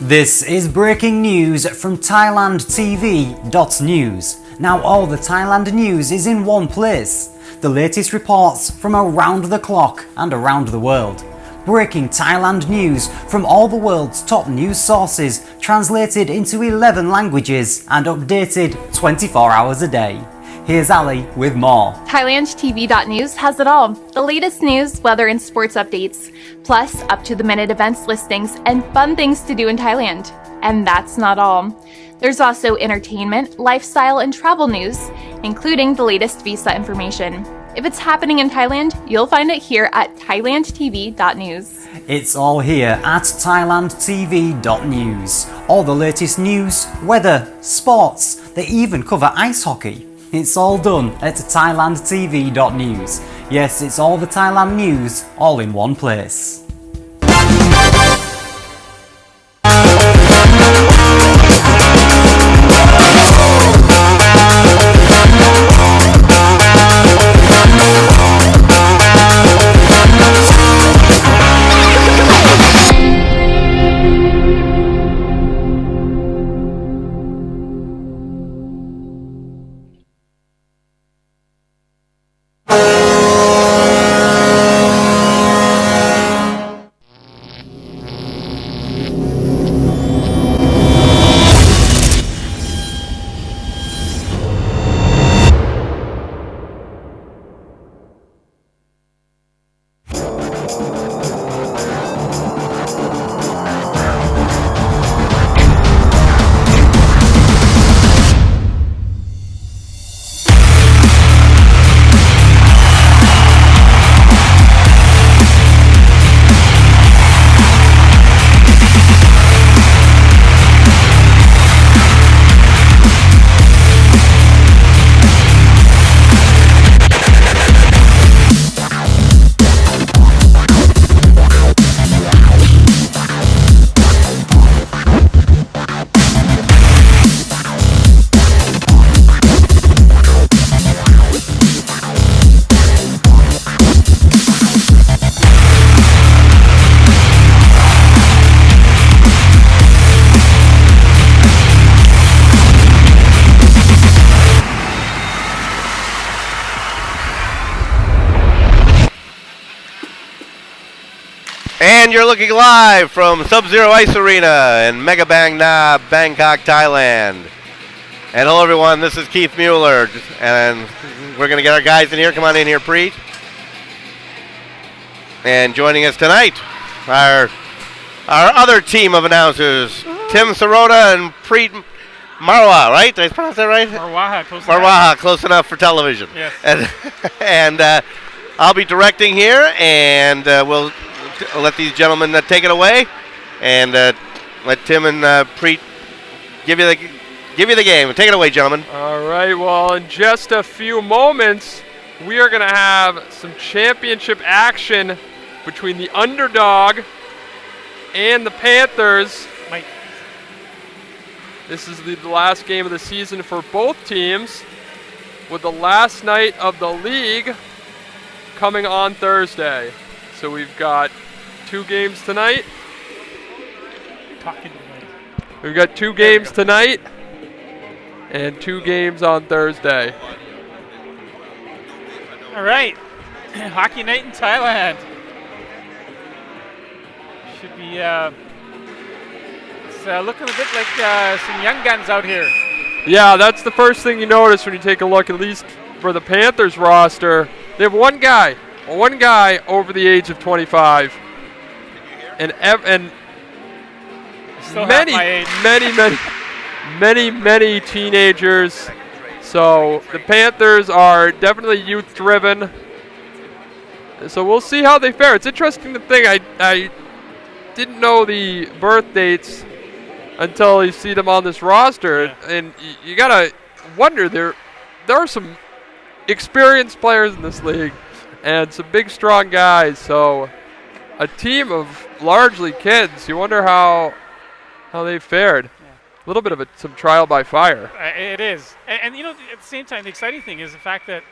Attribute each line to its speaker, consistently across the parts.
Speaker 1: This is breaking news from ThailandTV.news. Now all the Thailand news is in one place. The latest reports from around the clock and around the world. Breaking Thailand news from all the world's top news sources, translated into 11 languages and updated 24 hours a day. Here's Ali with more.
Speaker 2: ThailandTV.news has it all. The latest news, weather and sports updates, plus up-to-the-minute events listings and fun things to do in Thailand. And that's not all. There's also entertainment, lifestyle, and travel news, including the latest visa information. If it's happening in Thailand, you'll find it here at ThailandTV.news.
Speaker 1: It's all here at ThailandTV.news. All the latest news, weather, sports, they even cover ice hockey. It's all done at ThailandTV.news. Yes, it's all the Thailand news, all in one place.
Speaker 3: And you're looking live from Sub-Zero Ice Arena in Mega Bang Na, Bangkok, Thailand. And hello everyone, this is Keith Mueller, and we're going to get our guys in here. Come on in here, Preet. And joining us tonight, our other team of announcers, Tim Sirota and Preet Marwa, right? Did I pronounce that right?
Speaker 4: Marwaha,
Speaker 3: close enough for television.
Speaker 4: Yes.
Speaker 3: And I'll be directing here, and we'll let these gentlemen take it away, and let Tim and Preet give you the game. Take it away, gentlemen.
Speaker 4: All right, well, in just a few moments, we are going to have some championship action between the Underdog and the Panthers. This is the last game of the season for both teams, with the last night of the league coming on Thursday. So we've got 2 games tonight. We've got 2 games tonight and 2 games on Thursday.
Speaker 5: All right, hockey night in Thailand. Should be it's looking a bit like some young guns out here.
Speaker 4: Yeah, that's the first thing you notice when you take a look, at least for the Panthers roster. They have one guy over the age of 25. And many teenagers. So the Panthers are definitely youth-driven. So we'll see how they fare. It's interesting to think I didn't know the birth dates until you see them on this roster, yeah. And you gotta wonder, there are some experienced players in this league and some big, strong guys. So a team of largely kids. You wonder how they fared. Yeah. A little bit of some trial by fire.
Speaker 5: It is. And you know, at the same time, the exciting thing is the fact that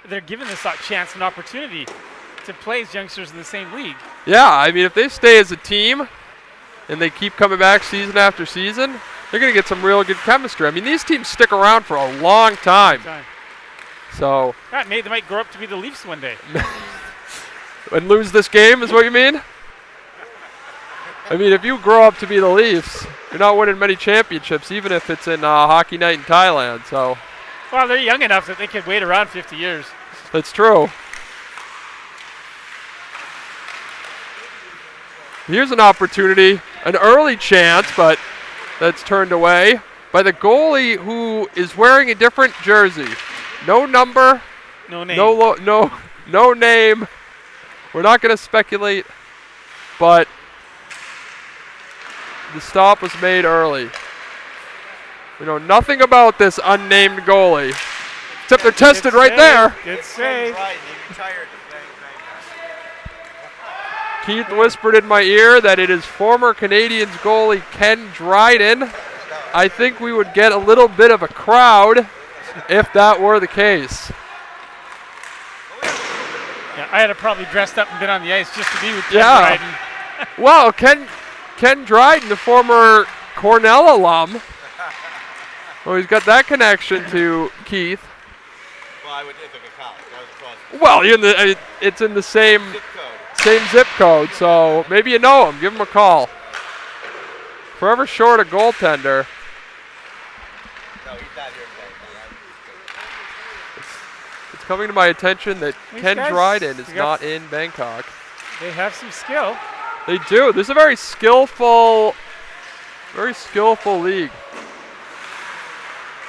Speaker 5: they're given this chance and opportunity to play as youngsters in the same league.
Speaker 4: Yeah, I mean, if they stay as a team, and they keep coming back season after season, they're going to get some real good chemistry. I mean, these teams stick around for a long time. So.
Speaker 5: God, they might grow up to be the Leafs one day.
Speaker 4: And lose this game is what you mean? I mean, if you grow up to be the Leafs, you're not winning many championships, even if it's in Hockey Night in Thailand. So.
Speaker 5: Well, they're young enough that they could wait around 50 years.
Speaker 4: That's true. Here's an opportunity, an early chance, but that's turned away by the goalie who is wearing a different jersey. No number.
Speaker 5: No name.
Speaker 4: No name. We're not going to speculate, but the stop was made early. We know nothing about this unnamed goalie, except they're tested right there.
Speaker 5: Good save.
Speaker 4: Keith whispered in my ear that it is former Canadiens goalie Ken Dryden. I think we would get a little bit of a crowd if that were the case.
Speaker 5: Yeah, I had to probably dressed up and been on the ice just to be with Ken Dryden.
Speaker 4: Well, Ken Dryden, the former Cornell alum. Well, he's got that connection to Keith.
Speaker 3: Well, I would think of a college. I was across.
Speaker 4: Well, it's in the same zip code, so maybe you know him. Give him a call. Forever short a goaltender.
Speaker 3: No, he's not here today.
Speaker 4: It's coming to my attention that Ken Dryden is not in Bangkok.
Speaker 5: They have some skill.
Speaker 4: They do. This is a very skillful league.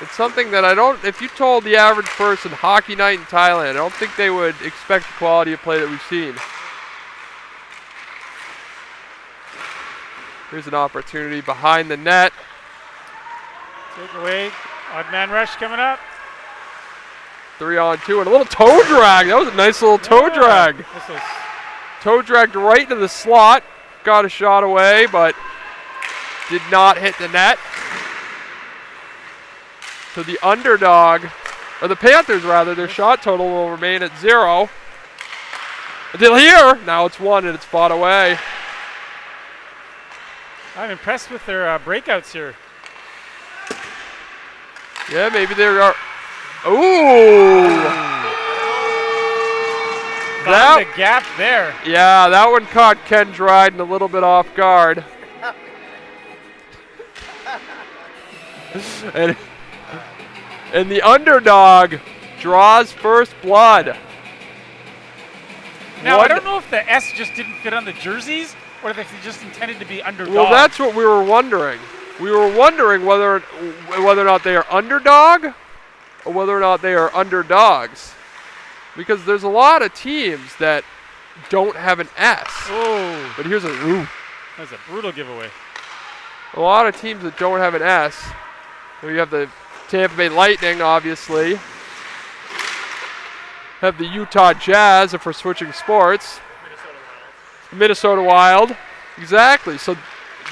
Speaker 4: It's something that if you told the average person Hockey Night in Thailand, I don't think they would expect the quality of play that we've seen. Here's an opportunity behind the net.
Speaker 5: Take away. Odd man rush coming up.
Speaker 4: 3-on-2 and a little toe drag. That was a nice little toe drag. Toe dragged right into the slot. Got a shot away, but did not hit the net. So the underdog, or the Panthers rather, their shot total will remain at 0. Until here, now it's 1 and it's fought away.
Speaker 5: I'm impressed with their breakouts here.
Speaker 4: Yeah, maybe they are. Ooh!
Speaker 5: Found the gap there.
Speaker 4: Yeah, that one caught Ken Dryden a little bit off guard. And the underdog draws first blood.
Speaker 5: Now, I don't know if the S just didn't fit on the jerseys or if they just intended to be underdogs.
Speaker 4: Well, that's what we were wondering. We were wondering whether or not they are underdog or whether or not they are underdogs. Because there's a lot of teams that don't have an S.
Speaker 5: Oh.
Speaker 4: But here's
Speaker 5: That's a brutal giveaway.
Speaker 4: a lot of teams that don't have an S. So you have the Tampa Bay Lightning, obviously. Have the Utah Jazz, if we're switching sports. Minnesota Wild. Exactly. So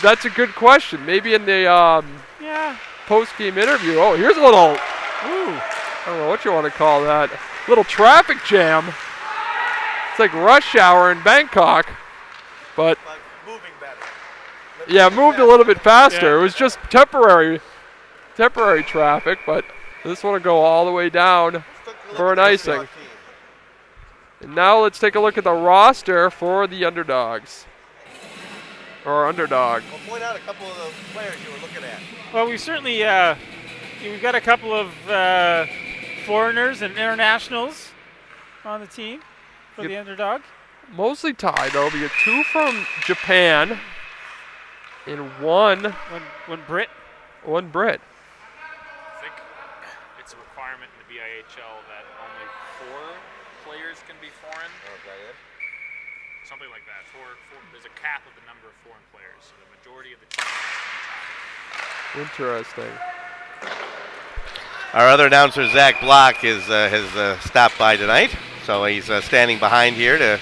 Speaker 4: that's a good question. Maybe in the post-game interview. Oh, here's a little, I don't know what you want to call that. Little traffic jam. It's like rush hour in Bangkok. But,
Speaker 3: Moving better.
Speaker 4: yeah, moved a little bit faster. Yeah. It was just temporary traffic, but this one will go all the way down for an icing. And now let's take a look at the roster for the Underdogs. Or Underdog.
Speaker 3: Well, point out a couple of the players you were looking at.
Speaker 5: Well, we certainly we've got a couple of foreigners and internationals on the team for the Underdog.
Speaker 4: Mostly Thai, though. We get 2 from Japan and one
Speaker 5: Brit.
Speaker 4: One Brit.
Speaker 6: I think it's a requirement in the BIHL that only 4 players can be foreign.
Speaker 3: Okay.
Speaker 6: Something like that. There's a cap of the number of foreign players, so the majority of the team is
Speaker 4: Interesting.
Speaker 3: Our other announcer, Zach Block, has stopped by tonight, so he's standing behind here to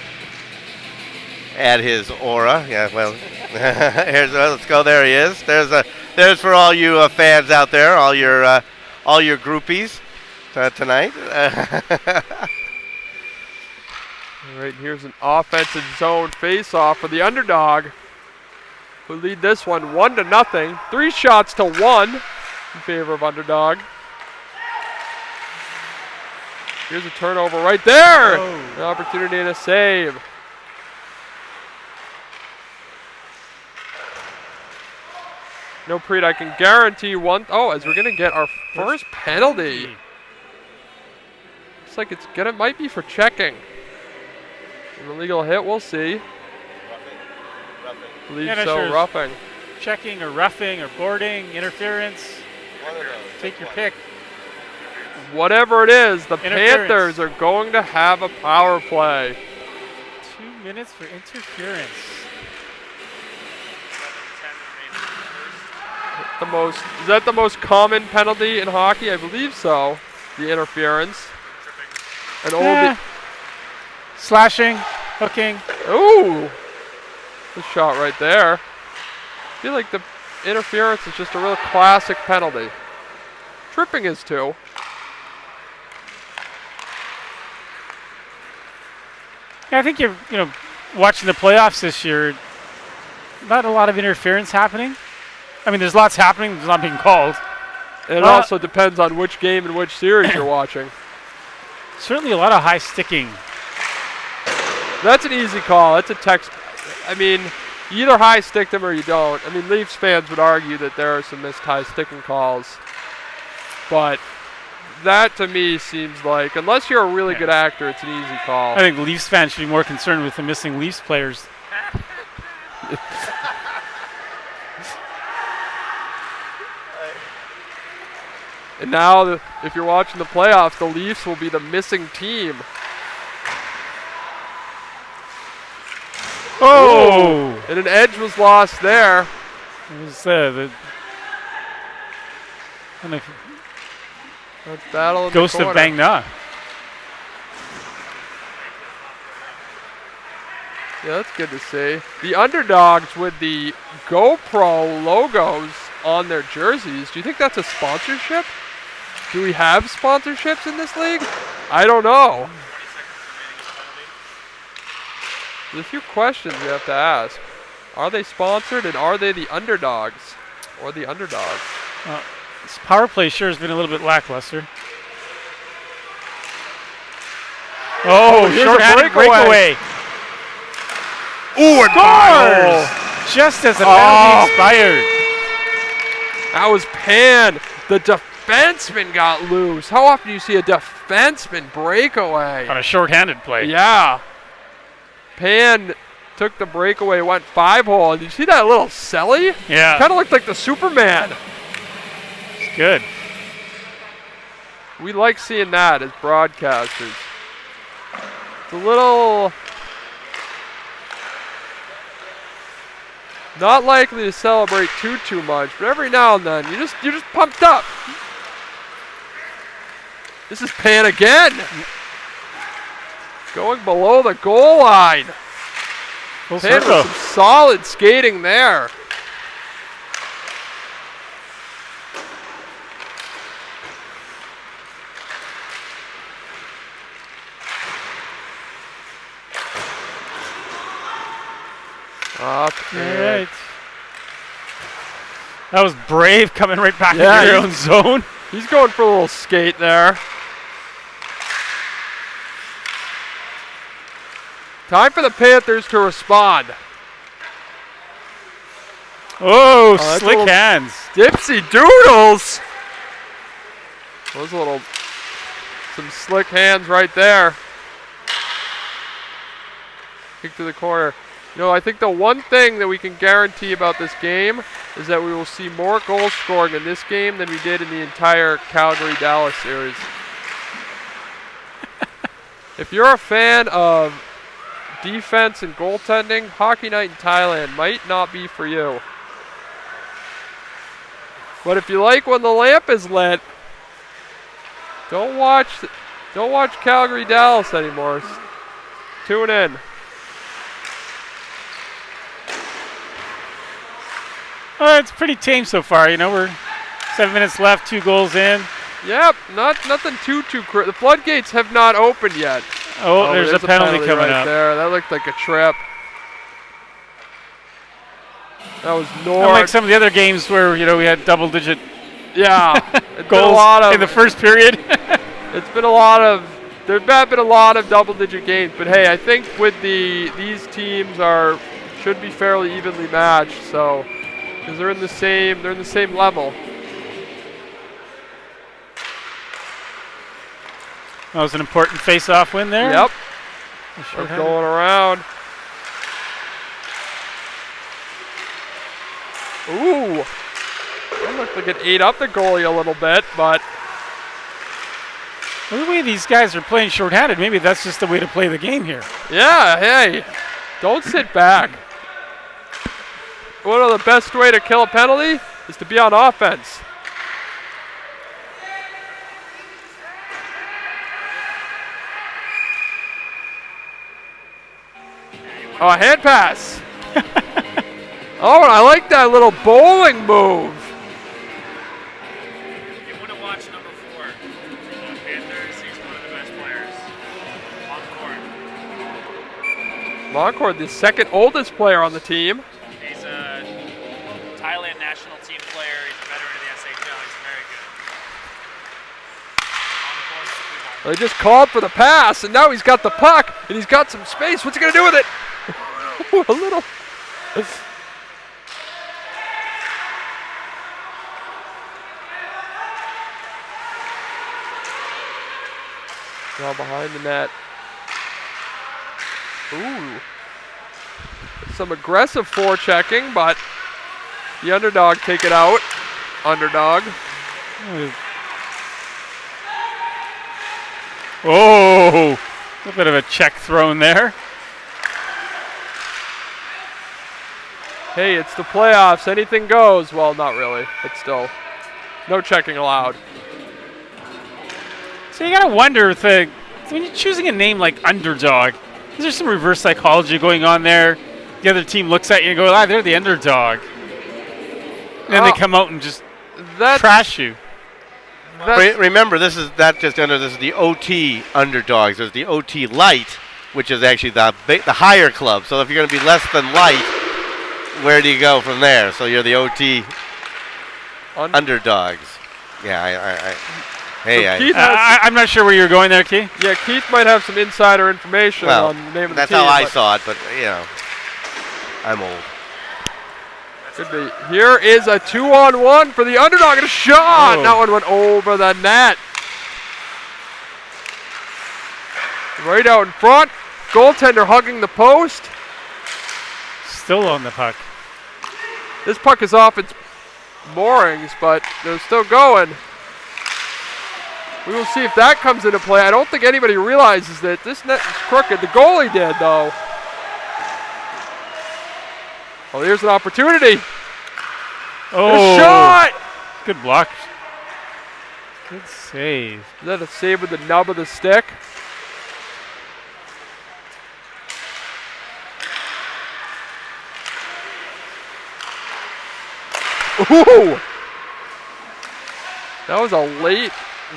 Speaker 3: add his aura. Yeah, well, let's go. There he is. There's for all you fans out there, all your groupies tonight.
Speaker 4: All right, here's an offensive zone face-off for the Underdog. who lead this one 1-0. 3 shots to 1 in favor of Underdog. Here's a turnover right there. An opportunity and a save. No, Preet, I can guarantee one. Oh, as we're going to get our first penalty. Looks like might be for checking. An illegal hit, we'll see. Believe
Speaker 5: Yeah,
Speaker 4: so,
Speaker 5: sure.
Speaker 4: roughing.
Speaker 5: Checking or roughing or boarding, interference. Take your pick.
Speaker 4: Whatever it is, the
Speaker 5: Interference.
Speaker 4: Panthers are going to have a power play.
Speaker 5: 2 minutes for interference.
Speaker 4: Is that the most common penalty in hockey? I believe so. The interference. And
Speaker 5: Slashing, hooking.
Speaker 4: Ooh, the shot right there. I feel like the interference is just a real classic penalty. Tripping is too.
Speaker 5: Yeah, I think you're watching the playoffs this year. Not a lot of interference happening. I mean, there's lots happening. There's not being called.
Speaker 4: And it also depends on which game and which series you're watching.
Speaker 5: Certainly a lot of high sticking.
Speaker 4: That's an easy call. That's a text. I mean, you either high stick them or you don't. I mean, Leafs fans would argue that there are some missed high sticking calls. But that to me seems like, unless you're a really good actor, it's an easy call.
Speaker 5: I think Leafs fans should be more concerned with the missing Leafs players.
Speaker 4: And now, if you're watching the playoffs, the Leafs will be the missing team.
Speaker 5: Oh!
Speaker 4: And an edge was lost there.
Speaker 5: It was the
Speaker 4: That's battle in
Speaker 5: ghost
Speaker 4: the
Speaker 5: of
Speaker 4: corner.
Speaker 5: Bang Na.
Speaker 4: Yeah, that's good to see. The Underdogs with the GoPro logos on their jerseys. Do you think that's a sponsorship? Do we have sponsorships in this league? I don't know. There's a few questions we have to ask. Are they sponsored, and are they the Underdogs or the Underdogs?
Speaker 5: This power play sure has been a little bit lackluster. Oh,
Speaker 4: here's a
Speaker 5: short-handed breakaway.
Speaker 4: Ooh,
Speaker 5: Scores! Just as the penalty expired.
Speaker 4: That was Pan. The defenseman got loose. How often do you see a defenseman breakaway?
Speaker 5: On a short-handed play.
Speaker 4: Yeah. Pan took the breakaway, went 5-hole. And did you see that little celly?
Speaker 5: Yeah.
Speaker 4: Kind of looked like the Superman.
Speaker 5: It's good.
Speaker 4: We like seeing that as broadcasters. It's a little not likely to celebrate too much, but every now and then you're just pumped up. This is Pan again. Going below the goal line.
Speaker 5: Full
Speaker 4: Pan
Speaker 5: circle.
Speaker 4: with some solid skating there. Up
Speaker 5: All
Speaker 4: and
Speaker 5: right. That was brave coming right back
Speaker 4: Yeah,
Speaker 5: into your own zone.
Speaker 4: he's going for a little skate there. Time for the Panthers to respond.
Speaker 5: Oh,
Speaker 4: that's a
Speaker 5: slick
Speaker 4: little-
Speaker 5: hands.
Speaker 4: Dipsy doodles. Those some slick hands right there. Kick to the corner. You know, I think the one thing that we can guarantee about this game is that we will see more goal scoring in this game than we did in the entire Calgary-Dallas series. If you're a fan of defense and goaltending, Hockey Night in Thailand might not be for you. But if you like when the lamp is lit, don't watch Calgary-Dallas anymore. Tune in.
Speaker 5: It's pretty tame so far. You know, we're 7 minutes left, 2 goals in.
Speaker 4: Yep, nothing too The floodgates have not opened yet.
Speaker 5: Oh, there's a penalty coming
Speaker 4: right
Speaker 5: up.
Speaker 4: there. That looked like a trip. That was Nord.
Speaker 5: Unlike some of the other games where we had double-digit
Speaker 4: goals
Speaker 5: in the first period.
Speaker 4: It's been a lot of. There have been a lot of double-digit games, but hey, I think with these teams should be fairly evenly matched. So, because they're in the same level.
Speaker 5: That was an important face-off win there.
Speaker 4: Yep.
Speaker 5: Sure
Speaker 4: We're going around. Ooh. That looked like it ate up the goalie a little bit, but.
Speaker 5: Well, the way these guys are playing shorthanded, maybe that's just the way to play the game here.
Speaker 4: Yeah, hey. Don't sit back. One of the best way to kill a penalty is to be on offense. Oh, a hand pass. Oh, I like that little bowling move.
Speaker 6: You want to watch number 4 for the Panthers. He's one of the best players on court.
Speaker 4: Moncourt, the second oldest player on the team.
Speaker 6: He's a Thailand national team player. He's a veteran of the SHL. He's very good. On court,
Speaker 4: They just called for the pass, and now he's got the puck, and he's got some space. What's he going to do with it? A little. Now behind the net. Ooh. Some aggressive forechecking, but the underdog take it out. Underdog.
Speaker 5: Oh, a bit of a check thrown there.
Speaker 4: Hey, it's the playoffs. Anything goes. Well, not really, but still. No checking allowed.
Speaker 5: So you gotta wonder when you're choosing a name like Underdog, is there some reverse psychology going on there? The other team looks at you and goes, they're the underdog. And then they come out and just trash you.
Speaker 3: Remember, this is the OT Underdogs. There's the OT Light, which is actually the higher club. So if you're going to be less than light, where do you go from there? So you're the OT Underdogs. Yeah,
Speaker 5: I'm not sure where you're going there, Keith.
Speaker 4: Yeah, Keith might have some insider information on the name of the team.
Speaker 3: That's how I saw it, but I'm old.
Speaker 4: Could be. Here is a 2-on-1 for the underdog, and a shot. That one went over the net. Right out in front. Goaltender hugging the post.
Speaker 5: Still on the puck.
Speaker 4: This puck is off its moorings, but they're still going. We will see if that comes into play. I don't think anybody realizes that this net is crooked. The goalie did, though. Well, here's an opportunity.
Speaker 5: Oh,
Speaker 4: a shot!
Speaker 5: Good block. Good save.
Speaker 4: Is that a save with the nub of the stick? Ooh! That was a late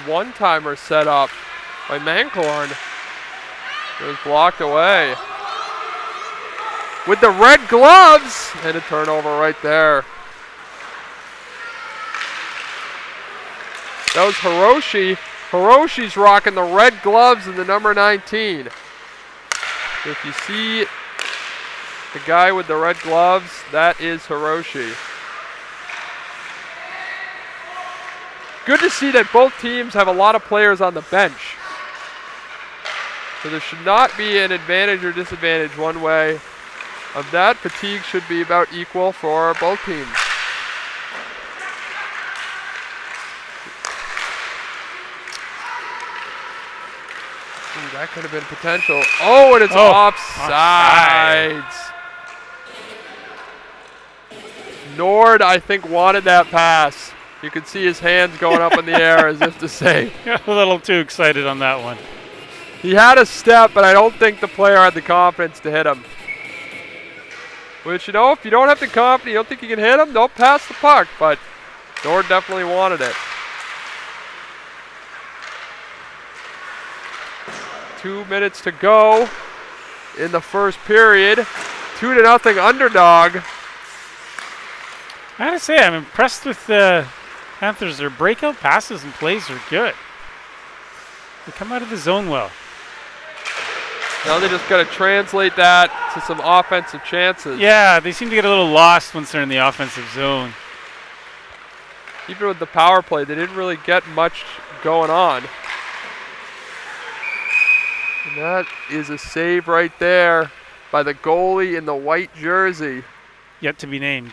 Speaker 4: one-timer set up by Mancorn. It was blocked away. With the red gloves, and a turnover right there. That was Hiroshi. Hiroshi's rocking the red gloves and the number 19. If you see the guy with the red gloves, that is Hiroshi. Good to see that both teams have a lot of players on the bench. So there should not be an advantage or disadvantage one way. Of that, fatigue should be about equal for both teams. Ooh, that could have been potential. Oh, and it's offsides. Nord, I think, wanted that pass. You could see his hands going up in the air as if to say.
Speaker 5: A little too excited on that one.
Speaker 4: He had a step, but I don't think the player had the confidence to hit him. Which, if you don't have the confidence, you don't think you can hit him, don't pass the puck. But Nord definitely wanted it. 2 minutes to go in the first period. 2-0 underdog.
Speaker 5: I gotta say, I'm impressed with the Panthers. Their breakout passes and plays are good. They come out of the zone well.
Speaker 4: Now they just got to translate that to some offensive chances.
Speaker 5: Yeah, they seem to get a little lost once they're in the offensive zone.
Speaker 4: Even with the power play, they didn't really get much going on. And that is a save right there by the goalie in the white jersey.
Speaker 5: Yet to be named.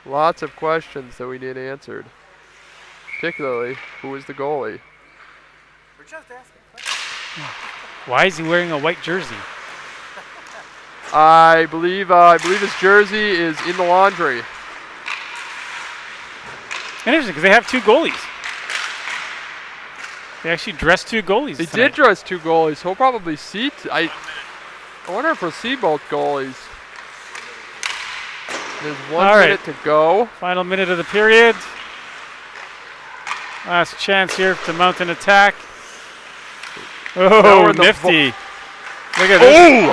Speaker 4: Lots of questions that we need answered. Particularly, who is the goalie?
Speaker 1: We're just asking.
Speaker 5: Why is he wearing a white jersey?
Speaker 4: I believe his jersey is in the laundry.
Speaker 5: Interesting, because they have two goalies. They actually dressed two goalies.
Speaker 4: They
Speaker 5: tonight.
Speaker 4: did dress two goalies. He'll probably see. I wonder if we'll see both goalies. There's 1 minute to go.
Speaker 5: Final minute of the period. Last chance here to mount an attack. Oh, nifty. Look at this.
Speaker 4: Oh!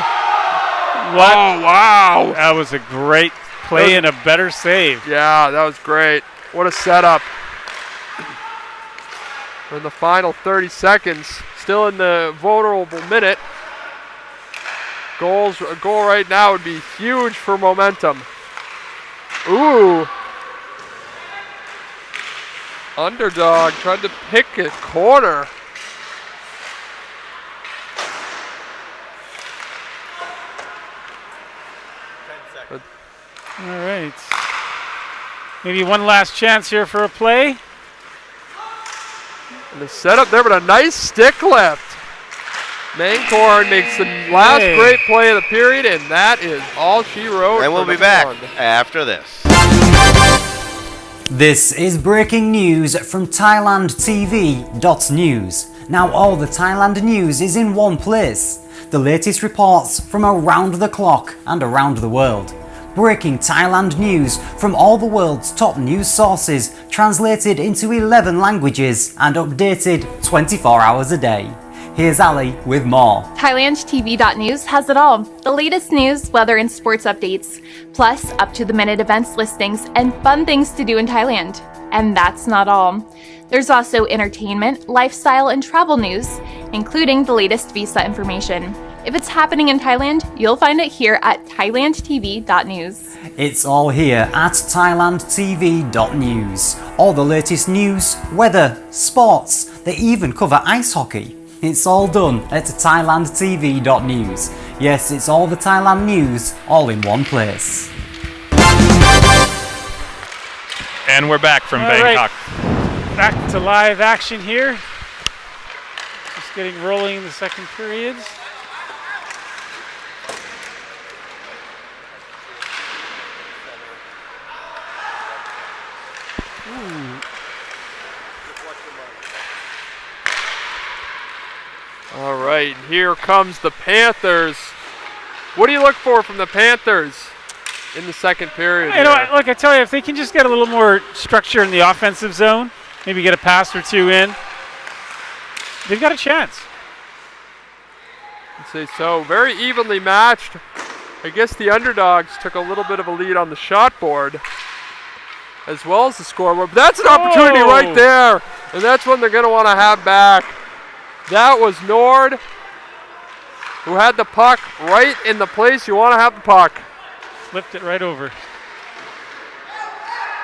Speaker 5: What?
Speaker 4: Oh, wow.
Speaker 5: That was a great play and a better save.
Speaker 4: Yeah, that was great. What a setup. We're in the final 30 seconds. Still in the vulnerable minute. A goal right now would be huge for momentum. Ooh. Underdog tried to pick a corner.
Speaker 5: All right. Maybe one last chance here for a play.
Speaker 4: And the setup there, but a nice stick lift. Mancorn makes the last great play of the period, and that is all she wrote.
Speaker 3: And we'll be back after this.
Speaker 1: This is breaking news from ThailandTV.news. Now all the Thailand news is in one place. The latest reports from around the clock and around the world. Breaking Thailand news from all the world's top news sources, translated into 11 languages and updated 24 hours a day. Here's Ali with more.
Speaker 2: ThailandTV.news has it all. The latest news, weather, and sports updates, plus up-to-the-minute events listings and fun things to do in Thailand. And that's not all. There's also entertainment, lifestyle, and travel news, including the latest visa information. If it's happening in Thailand, you'll find it here at ThailandTV.news.
Speaker 1: It's all here at ThailandTV.news. All the latest news, weather, sports, they even cover ice hockey. It's all done at ThailandTV.news. Yes, it's all the Thailand news, all in one place.
Speaker 6: And we're back from
Speaker 5: All
Speaker 6: Bangkok.
Speaker 5: right. Back to live action here. Just getting rolling in the second period.
Speaker 4: All right, here comes the Panthers. What do you look for from the Panthers in the second period?
Speaker 5: You know, look, I tell you, if they can just get a little more structure in the offensive zone, maybe get a pass or two in, they've got a chance.
Speaker 4: I'd say so. Very evenly matched. I guess the Underdogs took a little bit of a lead on the shot board as well as the scoreboard. But that's an opportunity right there, and that's one they're going to want to have back. That was Nord, who had the puck right in the place you want to have the puck.
Speaker 5: Flipped it right over.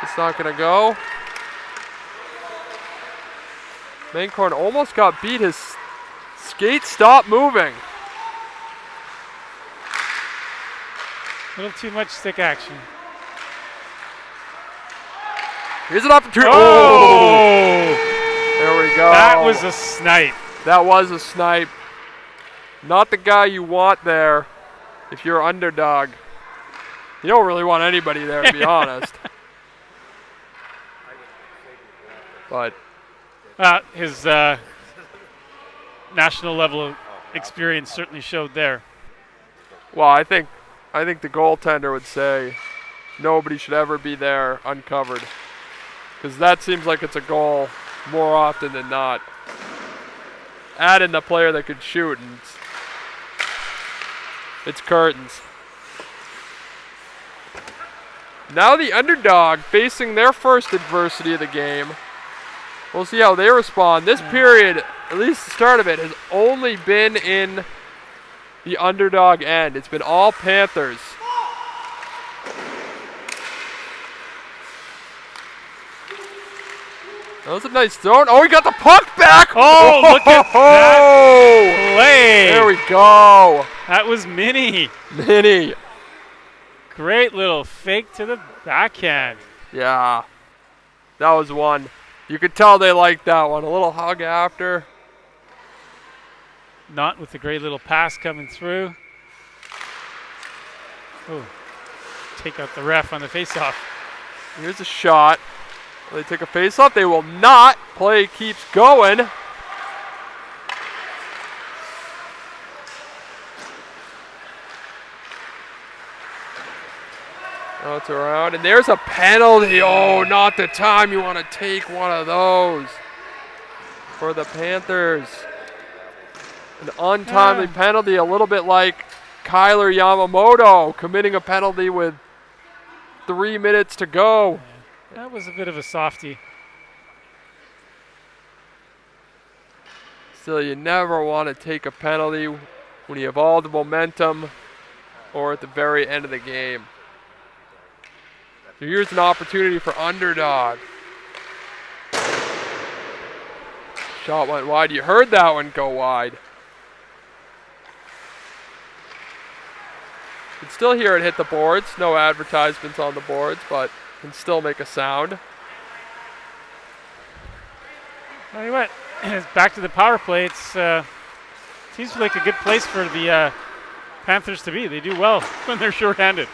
Speaker 4: It's not going to go. Mancorn almost got beat. His skate stopped moving.
Speaker 5: A little too much stick action.
Speaker 4: Here's an opportunity.
Speaker 5: Oh!
Speaker 4: There we go.
Speaker 5: That was a snipe.
Speaker 4: That was a snipe. Not the guy you want there if you're Underdog. You don't really want anybody there, to be honest. But
Speaker 5: his national level of experience certainly showed there.
Speaker 4: well, I think the goaltender would say nobody should ever be there uncovered, because that seems like it's a goal more often than not. Add in the player that could shoot, and it's curtains. Now the underdog facing their first adversity of the game. We'll see how they respond. This period, at least the start of it, has only been in the underdog end. It's been all Panthers. That was a nice zone. Oh, he got the puck back.
Speaker 5: Oh, look at that play.
Speaker 4: There we go.
Speaker 5: That was Mini.
Speaker 4: Mini.
Speaker 5: Great little fake to the backhand.
Speaker 4: Yeah. That was one. You could tell they liked that one. A little hug after.
Speaker 5: Not with the great little pass coming through. Oh, take out the ref on the faceoff.
Speaker 4: Here's a shot. Will they take a face-off? They will not. Play keeps going. Oh, it's around, and there's a penalty. Oh, not the time you want to take one of those for the Panthers. An untimely penalty, a little bit like Kyler Yamamoto committing a penalty with 3 minutes to go.
Speaker 5: That was a bit of a softie.
Speaker 4: Still, you never want to take a penalty when you have all the momentum or at the very end of the game. So here's an opportunity for underdog. Shot went wide. You heard that one go wide. You can still hear it hit the boards. No advertisements on the boards, but can still make a sound.
Speaker 5: Tell you what, it's back to the power play. It seems like a good place for the Panthers to be. They do well when they're shorthanded.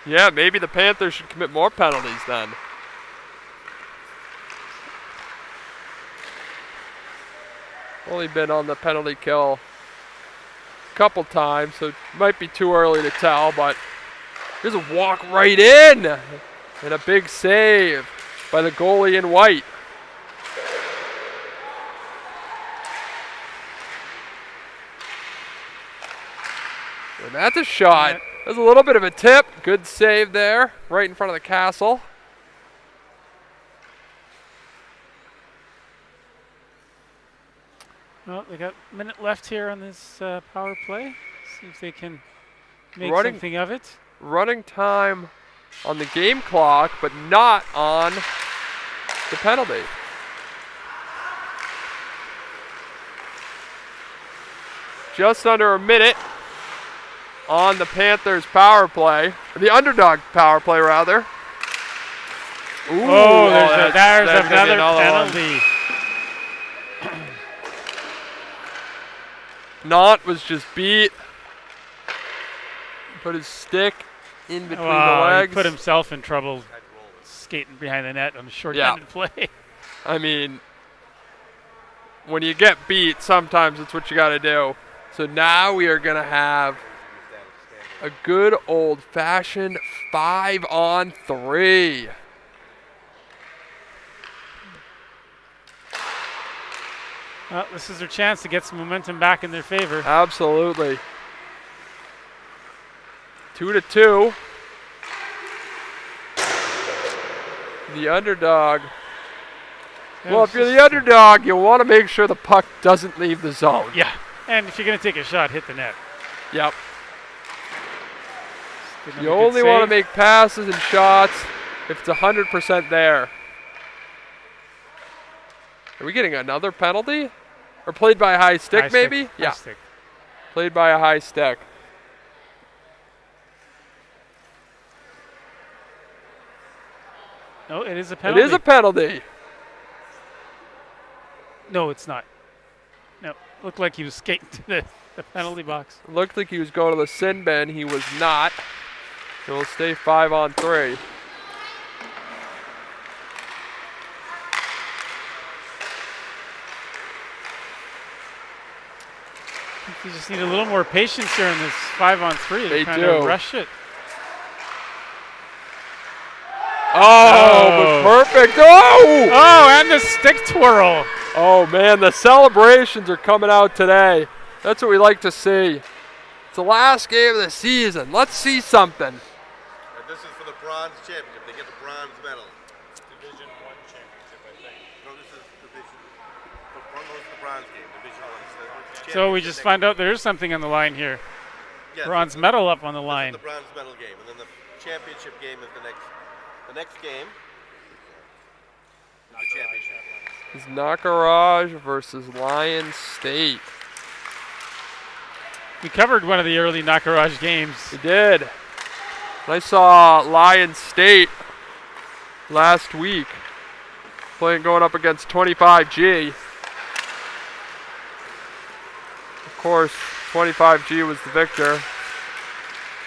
Speaker 4: Yeah, maybe the Panthers should commit more penalties then. Only been on the penalty kill a couple times, so it might be too early to tell, but here's a walk right in and a big save by the goalie in white. And that's a shot. There's a little bit of a tip. Good save there, right in front of the castle.
Speaker 5: Well, they got a minute left here on this power play. See if they can make something of it.
Speaker 4: Running time on the game clock, but not on the penalty. Just under a minute on the Panthers power play, the underdog power play rather. Ooh,
Speaker 5: oh, there's
Speaker 4: that's
Speaker 5: another
Speaker 4: one.
Speaker 5: penalty.
Speaker 4: Knott was just beat. Put his stick in between the legs.
Speaker 5: He put himself in trouble skating behind the net on a short-handed play.
Speaker 4: I mean, when you get beat, sometimes it's what you got to do. So now we are going to have a good old-fashioned 5-on-3.
Speaker 5: Well, this is their chance to get some momentum back in their favor.
Speaker 4: Absolutely. 2-2. The underdog. Well, if you're the underdog, you want to make sure the puck doesn't leave the zone.
Speaker 5: Yeah, and if you're going to take a shot, hit the net.
Speaker 4: Yep. You only want to make passes and shots if it's 100% there. Are we getting another penalty? Or played by a high stick, maybe?
Speaker 5: High stick.
Speaker 4: Played by a high stick.
Speaker 5: No, it is a penalty.
Speaker 4: It is a penalty.
Speaker 5: No, it's not. No, looked like he was skating to the penalty box.
Speaker 4: Looked like he was going to the sin bin. He was not. It will stay 5-on-3.
Speaker 5: You just need a little more patience here in this 5-on-3.
Speaker 4: They
Speaker 5: trying
Speaker 4: do.
Speaker 5: to rush it.
Speaker 4: Oh, but perfect. Oh!
Speaker 5: Oh, and the stick twirl.
Speaker 4: Oh, man, the celebrations are coming out today. That's what we like to see. It's the last game of the season. Let's see something.
Speaker 3: And this is for the bronze championship. They get the bronze medal.
Speaker 6: Division 1 championship, I think.
Speaker 3: No, this is division. The bronze game, Division 1.
Speaker 5: So we just find out there is something on the line here.
Speaker 3: Yes,
Speaker 5: Bronze medal up on the
Speaker 3: this is
Speaker 5: line.
Speaker 3: the bronze medal game, and then the championship game is the next game. The championship.
Speaker 4: It's Nakaraj versus Lion State.
Speaker 5: We covered one of the early Nakaraj games.
Speaker 4: We did. And I saw Lion State last week going up against 25G. Of course, 25G was the victor.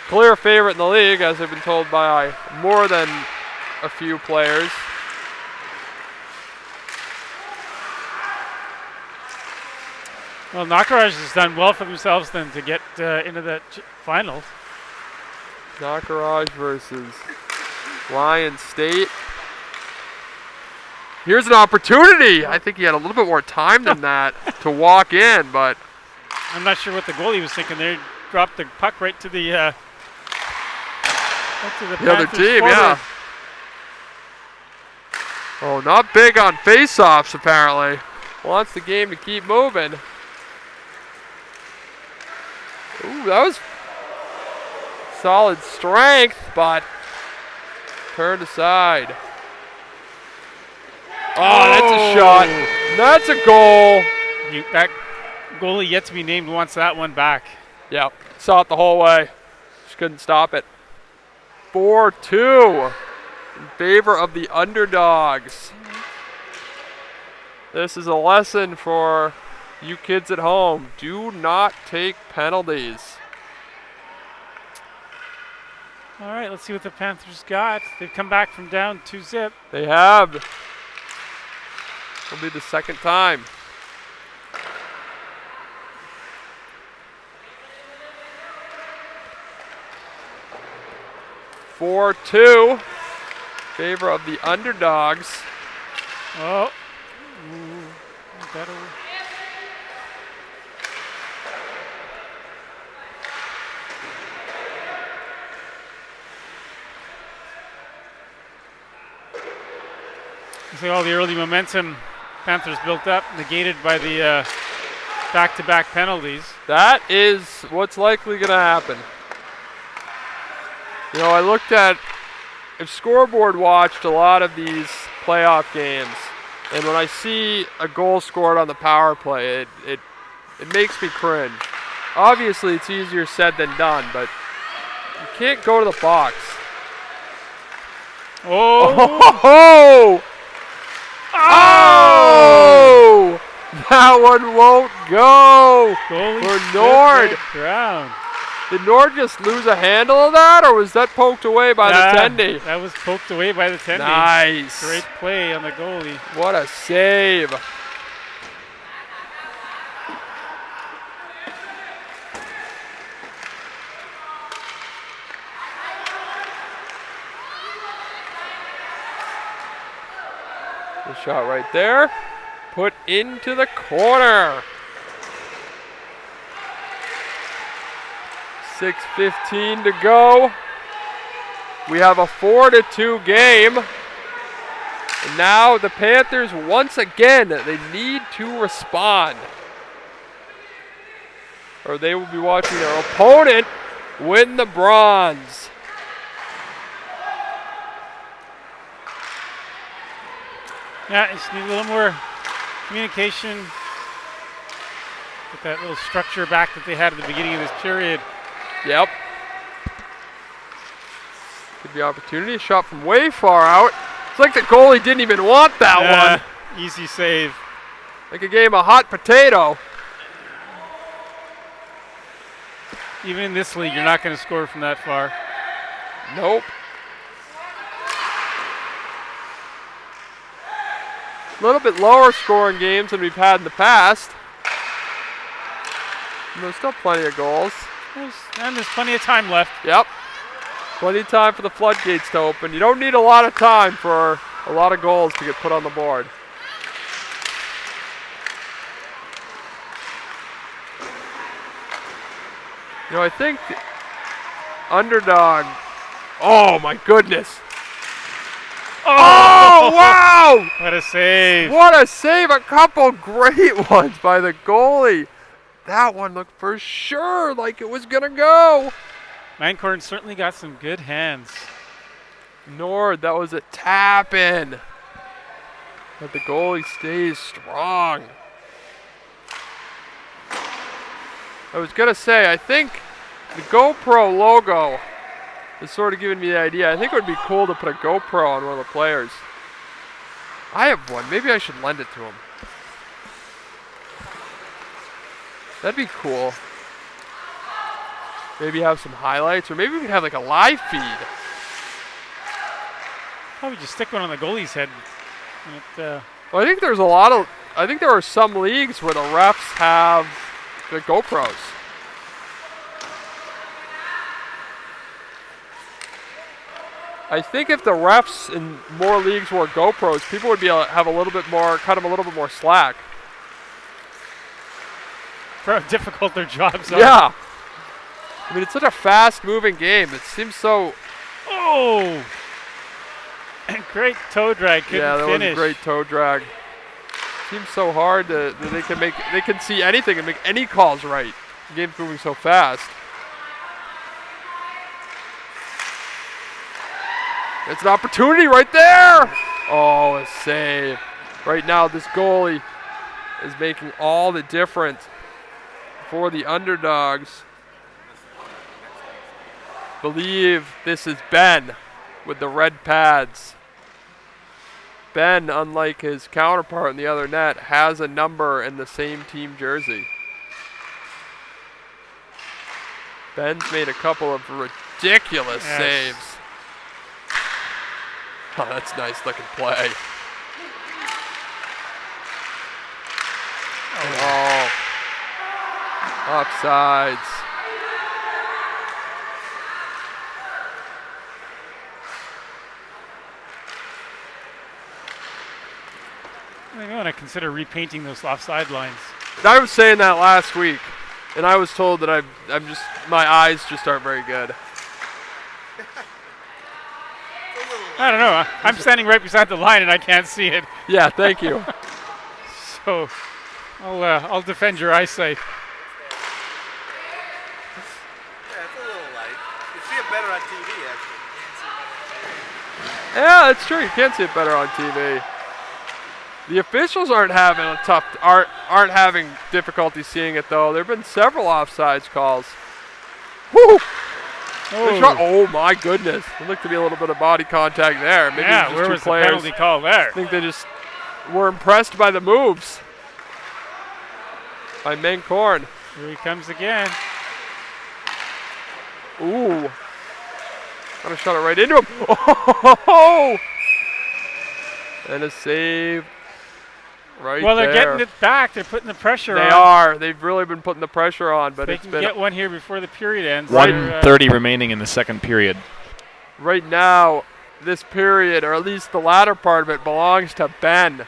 Speaker 4: Clear favorite in the league, as I've been told by more than a few players.
Speaker 5: Well, Nakaraj has done well for themselves then to get into that final.
Speaker 4: Nakaraj versus Lion State. Here's an opportunity. I think he had a little bit more time than that to walk in, but
Speaker 5: I'm not sure what the goalie was thinking there. He dropped the puck right to the
Speaker 4: other
Speaker 5: Panthers
Speaker 4: team,
Speaker 5: forward.
Speaker 4: yeah. Oh, not big on face-offs, apparently. Wants the game to keep moving. Ooh, that was solid strength, but turned aside. Oh, that's a shot. That's a goal.
Speaker 5: That goalie yet to be named wants that one back.
Speaker 4: Yep, saw it the whole way. Just couldn't stop it. 4-2 in favor of the Underdogs. This is a lesson for you kids at home. Do not take penalties.
Speaker 5: All right, let's see what the Panthers got. They've come back from down 2-0.
Speaker 4: They have. It'll be the second time. (4-2) favor of the Underdogs.
Speaker 5: Oh. Ooh, that'll... See all the early momentum Panthers built up, negated by the back-to-back penalties.
Speaker 4: That is what's likely going to happen. You know, I looked at, I've scoreboard watched a lot of these playoff games, and when I see a goal scored on the power play, it makes me cringe. Obviously, it's easier said than done, but you can't go to the box.
Speaker 5: Oh!
Speaker 4: Oh! That one won't go
Speaker 5: Goalie
Speaker 4: for
Speaker 5: stood
Speaker 4: Nord.
Speaker 5: their ground.
Speaker 4: Did Nord just lose a handle of that, or was that poked away by the tendy?
Speaker 5: That was poked away by the tendy.
Speaker 4: Nice.
Speaker 5: Great play on the goalie.
Speaker 4: What a save. The shot right there. Put into the corner. 6:15 to go. We have a 4-2 game. And now the Panthers, once again, they need to respond, or they will be watching their opponent win the bronze.
Speaker 5: Yeah, just need a little more communication. Get that little structure back that they had at the beginning of this period.
Speaker 4: Yep. Could be opportunity. Shot from way far out. It's like the goalie didn't even want that one.
Speaker 5: Easy save.
Speaker 4: Like a game of hot potato.
Speaker 5: Even in this league, you're not going to score from that far.
Speaker 4: Nope. A little bit lower scoring games than we've had in the past. And there's still plenty of goals.
Speaker 5: There's plenty of time left.
Speaker 4: Yep. Plenty of time for the floodgates to open. You don't need a lot of time for a lot of goals to get put on the board. You know, I think Underdog. Oh my goodness. Oh, wow!
Speaker 5: What a save.
Speaker 4: What a save. A couple great ones by the goalie. That one looked for sure like it was going to go.
Speaker 5: Mancorn certainly got some good hands.
Speaker 4: Nord, that was a tap in. But the goalie stays strong. I was going to say, I think the GoPro logo is sort of giving me the idea. I think it would be cool to put a GoPro on one of the players. I have one. Maybe I should lend it to him. That'd be cool. Maybe have some highlights, or maybe we could have like a live feed.
Speaker 5: Probably just stick one on the goalie's head.
Speaker 4: Well, I think there's a lot of. I think there are some leagues where the refs have the GoPros. I think if the refs in more leagues wore GoPros, people would be able to have a little bit more, cut them a little bit more slack.
Speaker 5: For how difficult their jobs are.
Speaker 4: Yeah. I mean, it's such a fast-moving game. It seems so.
Speaker 5: Oh! Great toe drag. Couldn't
Speaker 4: Yeah, that
Speaker 5: finish.
Speaker 4: was a great toe drag. Seems so hard that they can see anything and make any calls right. The game's moving so fast. It's an opportunity right there. Oh, a save. Right now, this goalie is making all the difference for the Underdogs. Believe this is Ben with the red pads. Ben, unlike his counterpart in the other net, has a number in the same team jersey. Ben's made a couple of ridiculous saves. Oh, that's nice looking play. Oh. Offsides.
Speaker 5: I want to consider repainting those offside lines.
Speaker 4: I was saying that last week, and I was told that I'm just, my eyes just aren't very good.
Speaker 5: I don't know. I'm standing right beside the line and I can't see it.
Speaker 4: Yeah, thank you.
Speaker 5: So I'll defend your eyesight.
Speaker 3: Yeah, it's a little light. You see it better on TV, actually.
Speaker 4: Yeah, that's true. You can see it better on TV. The officials aren't having difficulty seeing it though. There've been several offsides calls. Woo! Oh my goodness! There looked to be a little bit of body contact there. Maybe
Speaker 5: Yeah,
Speaker 4: it
Speaker 5: where
Speaker 4: was
Speaker 5: was
Speaker 4: just
Speaker 5: the
Speaker 4: two players.
Speaker 5: penalty call there?
Speaker 4: I think they just were impressed by the moves by Mancorn.
Speaker 5: Here he comes again.
Speaker 4: Ooh! Gonna shot it right into him. Oh! And a save. Right
Speaker 5: well, they're
Speaker 4: there.
Speaker 5: getting it back. They're putting the pressure on.
Speaker 4: They are. They've really been putting the pressure on, but
Speaker 5: They
Speaker 4: it's
Speaker 5: can
Speaker 4: been
Speaker 5: get one here before the period ends.
Speaker 7: 1:30 remaining in the second period.
Speaker 4: right now. This period, or at least the latter part of it, belongs to Ben.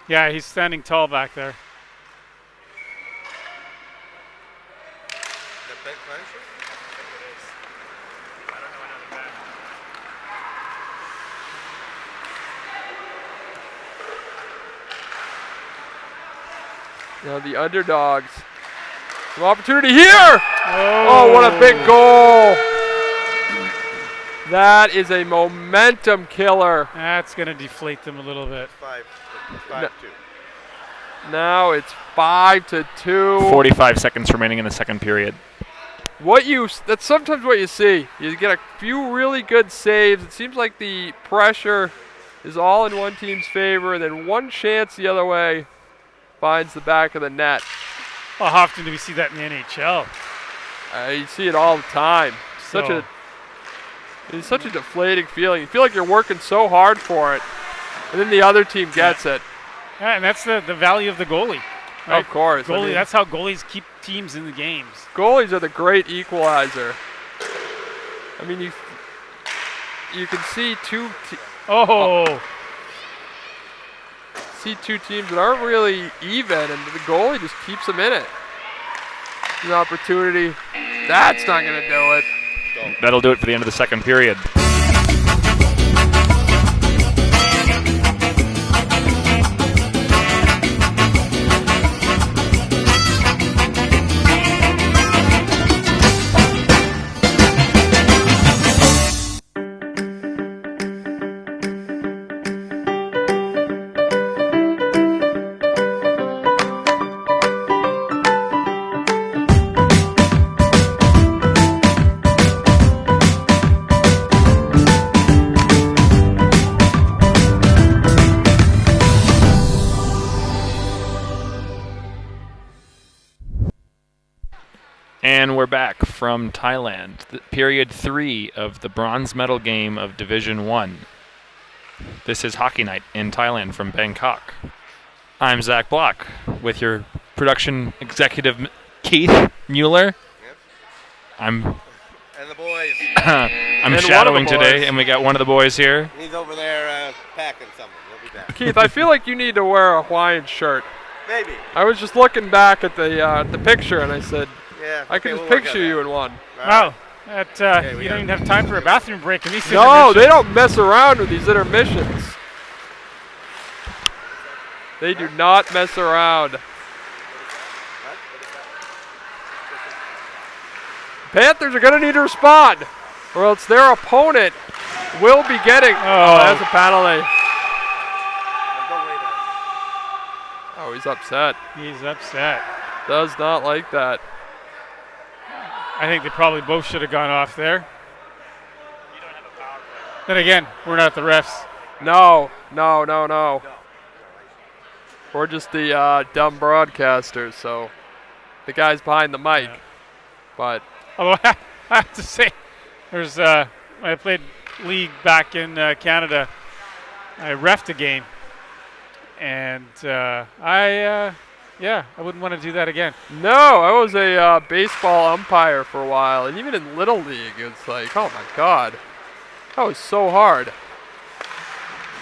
Speaker 5: Yeah, he's standing tall back there.
Speaker 4: Now the Underdogs. Some opportunity here! Oh, what a big goal! That is a momentum killer.
Speaker 5: That's going to deflate them a little bit.
Speaker 3: 5-2.
Speaker 4: Now it's 5-2.
Speaker 7: 45 seconds remaining in the second period.
Speaker 4: That's sometimes what you see. You get a few really good saves. It seems like the pressure is all in one team's favor, and then one chance the other way finds the back of the net.
Speaker 5: Well, how often do we see that in the NHL?
Speaker 4: You see it all the time. It's such a deflating feeling. You feel like you're working so hard for it, and then the other team gets it.
Speaker 5: Yeah, and that's the value of the goalie. Right?
Speaker 4: Of course.
Speaker 5: Goalie, that's how goalies keep teams in the games.
Speaker 4: Goalies are the great equalizer. I mean, you can see two teams that aren't really even, and the goalie just keeps them in it. An opportunity. That's not going to do it.
Speaker 7: That'll do it for the end of the second period. And we're back from Thailand, period 3 of the bronze medal game of Division 1. This is Hockey Night in Thailand from Bangkok. I'm Zach Block with your production executive Keith Mueller.
Speaker 3: Yep.
Speaker 7: I'm
Speaker 3: And the boys.
Speaker 7: I'm
Speaker 4: And
Speaker 7: shadowing
Speaker 4: one of the boys.
Speaker 7: today, and we got one of the boys here.
Speaker 3: He's over there packing something. He'll be back.
Speaker 4: Keith, I feel like you need to wear a Hawaiian shirt.
Speaker 3: Maybe.
Speaker 4: I was just looking back at the picture, and I said,
Speaker 3: Yeah.
Speaker 4: I can
Speaker 3: okay,
Speaker 4: just
Speaker 3: we'll work
Speaker 4: picture
Speaker 3: on
Speaker 4: you
Speaker 3: that.
Speaker 4: in one.
Speaker 3: All
Speaker 5: Wow.
Speaker 3: right.
Speaker 5: That,
Speaker 3: Okay, we
Speaker 5: you
Speaker 3: got
Speaker 5: don't
Speaker 3: it.
Speaker 5: even have time for a bathroom break in these
Speaker 4: No,
Speaker 5: intermissions.
Speaker 4: they don't mess around with these intermissions. They do not mess around. Panthers are going to need to respond, or else their opponent will be getting. Oh, that's a penalty. Oh, he's upset.
Speaker 5: He's upset.
Speaker 4: Does not like that.
Speaker 5: I think they probably both should have gone off there. Then again, we're not the refs.
Speaker 4: No. We're just the dumb broadcasters, so the guys behind the mic.
Speaker 5: Yeah.
Speaker 4: But
Speaker 5: Although I have to say, there's I played league back in Canada. I reffed a game, and I wouldn't want to do that again.
Speaker 4: no, I was a baseball umpire for a while, and even in Little League, it's like, oh my God, that was so hard.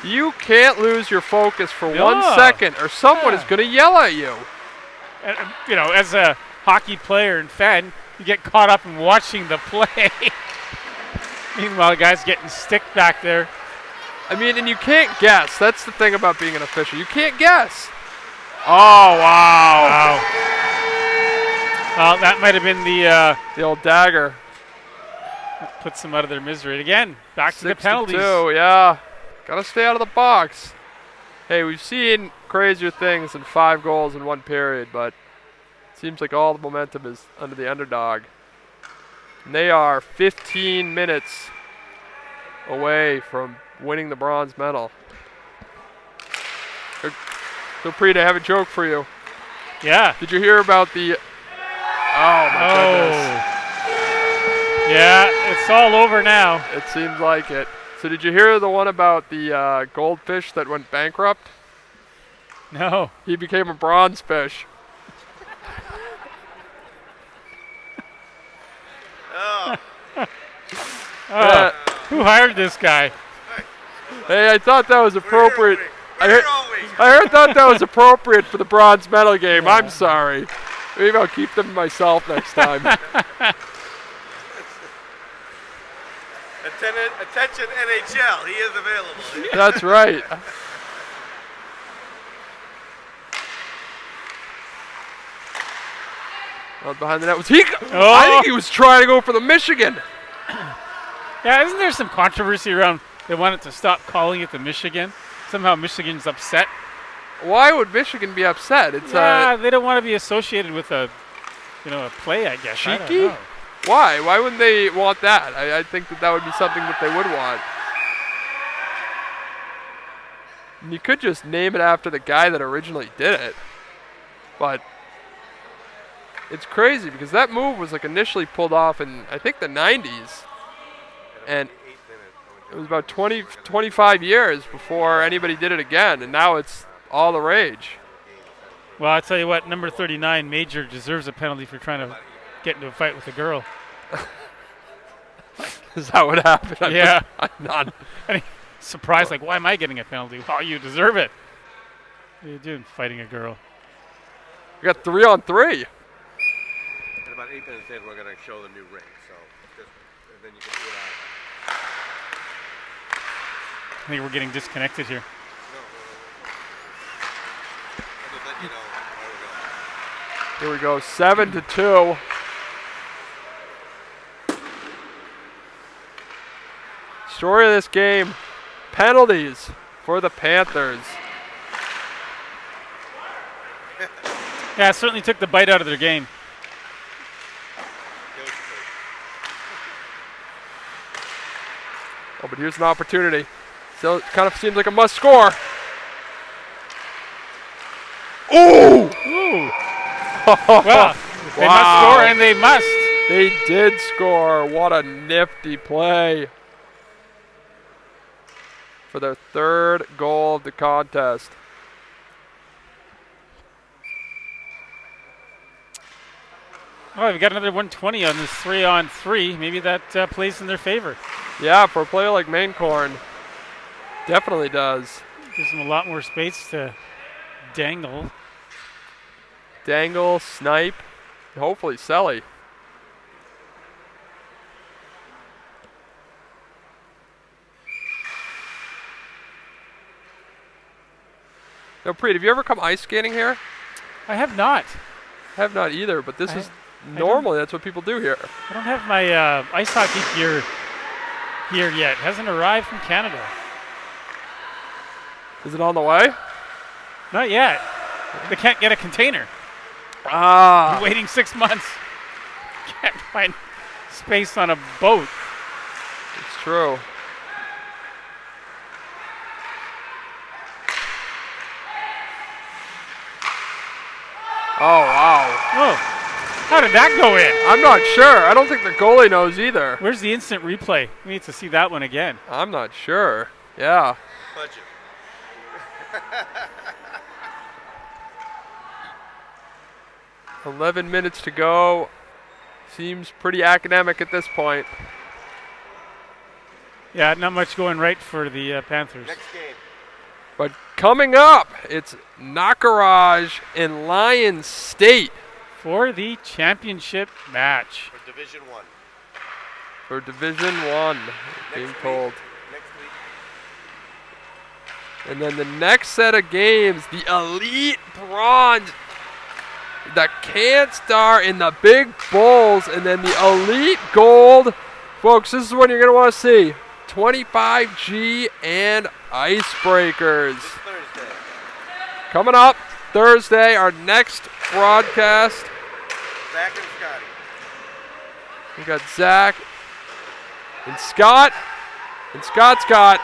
Speaker 4: You can't lose your focus for 1 second, or someone is going to yell at you.
Speaker 5: And as a hockey player and fan, you get caught up in watching the play. Meanwhile, the guy's getting sticked back there.
Speaker 4: I mean, and you can't guess. That's the thing about being an official. You can't guess. Oh, wow.
Speaker 5: Well, that might have been
Speaker 4: The old dagger.
Speaker 5: puts them out of their misery. Again, back to the
Speaker 4: 6-2,
Speaker 5: penalties.
Speaker 4: yeah. Got to stay out of the box. Hey, we've seen crazier things than 5 goals in 1 period, but it seems like all the momentum is under the underdog. And they are 15 minutes away from winning the bronze medal. So, Preet, I have a joke for you.
Speaker 5: Yeah.
Speaker 4: Did you hear about the... Oh, my goodness.
Speaker 5: Yeah, it's all over now.
Speaker 4: It seems like it. So did you hear the one about the goldfish that went bankrupt?
Speaker 5: No.
Speaker 4: He became a bronze fish.
Speaker 5: Oh, who hired this guy?
Speaker 4: Hey, I thought that was appropriate. I thought that was appropriate for the bronze medal game. I'm sorry. Maybe I'll keep them to myself next time.
Speaker 3: Attention NHL, he is available.
Speaker 4: That's right. Behind the net was Hika.
Speaker 5: Oh.
Speaker 4: I think he was trying to go for the Michigan.
Speaker 5: Yeah, isn't there some controversy around they wanted to stop calling it the Michigan? Somehow Michigan's upset.
Speaker 4: Why would Michigan be upset? It's
Speaker 5: They don't want to be associated with a play, I guess. I don't
Speaker 4: cheeky.
Speaker 5: know.
Speaker 4: Why? Why wouldn't they want that? I think that would be something that they would want. And you could just name it after the guy that originally did it. But it's crazy because that move was initially pulled off in, I think, the 90s. And it was about 25 years before anybody did it again. And now it's all the rage.
Speaker 5: Well, I tell you what, number 39, Major, deserves a penalty for trying to get into a fight with a girl.
Speaker 4: Is that what happened?
Speaker 5: Yeah.
Speaker 4: I'm not.
Speaker 5: And he's surprised, why am I getting a penalty? Well, you deserve it. What are you doing fighting a girl?
Speaker 4: We got 3-on-3.
Speaker 3: Ethan said we're going to show the new ring, so just, and then you can do it out.
Speaker 5: I think we're getting disconnected here.
Speaker 3: No. I'll just let you know where we're going.
Speaker 4: Here we go, 7-2. Story of this game, penalties for the Panthers.
Speaker 5: Yeah, it certainly took the bite out of their game.
Speaker 4: Oh, but here's an opportunity. So it kind of seems like a must score. Ooh!
Speaker 5: Ooh. Well, they must score, and they must.
Speaker 4: They did score. What a nifty play for their third goal of the contest.
Speaker 5: Oh, we've got another 120 on this 3-on-3. Maybe that plays in their favor.
Speaker 4: Yeah, for a player like Maincorn, definitely does.
Speaker 5: Gives them a lot more space to dangle.
Speaker 4: Dangle, snipe, and hopefully Selly. Now, Preet, have you ever come ice skating here?
Speaker 5: I have not.
Speaker 4: I have not either, but this is normally that's what people do here.
Speaker 5: I don't have my ice hockey gear here yet. It hasn't arrived from Canada.
Speaker 4: Is it on the way?
Speaker 5: Not yet. They can't get a container.
Speaker 4: Ah.
Speaker 5: Been waiting 6 months. Can't find space on a boat.
Speaker 4: It's true. Oh, wow.
Speaker 5: Oh, how did that go in?
Speaker 4: I'm not sure. I don't think the goalie knows either.
Speaker 5: Where's the instant replay? We need to see that one again.
Speaker 4: I'm not sure. Yeah.
Speaker 3: Budget.
Speaker 4: 11 minutes to go. Seems pretty academic at this point.
Speaker 5: Yeah, not much going right for the Panthers.
Speaker 3: Next game.
Speaker 4: But coming up, it's Nakaraj and Lions State
Speaker 5: For the championship match.
Speaker 3: For Division 1.
Speaker 4: for Division 1, being told.
Speaker 3: Next week.
Speaker 4: And then the next set of games, the Elite Bronze, the Can Star in the Big Bulls, and then the Elite Gold. Folks, this is what you're going to want to see. 25G and Icebreakers.
Speaker 3: Thursday.
Speaker 4: Coming up Thursday, our next broadcast.
Speaker 3: Zach and Scotty.
Speaker 4: We got Zach and Scott. And Scott's got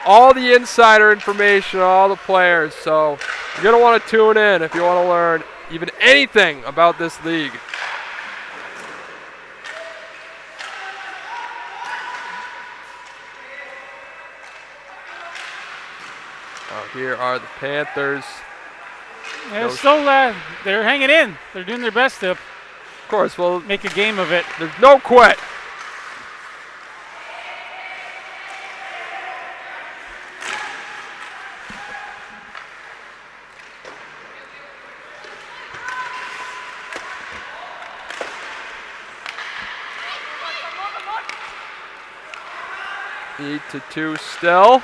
Speaker 4: all the insider information on all the players. So you're going to want to tune in if you want to learn even anything about this league. Here are the Panthers.
Speaker 5: Yeah, still, they're hanging in. They're doing their best to,
Speaker 4: Of course, well,
Speaker 5: make a game of it.
Speaker 4: there's no quit. Eight to 2 still.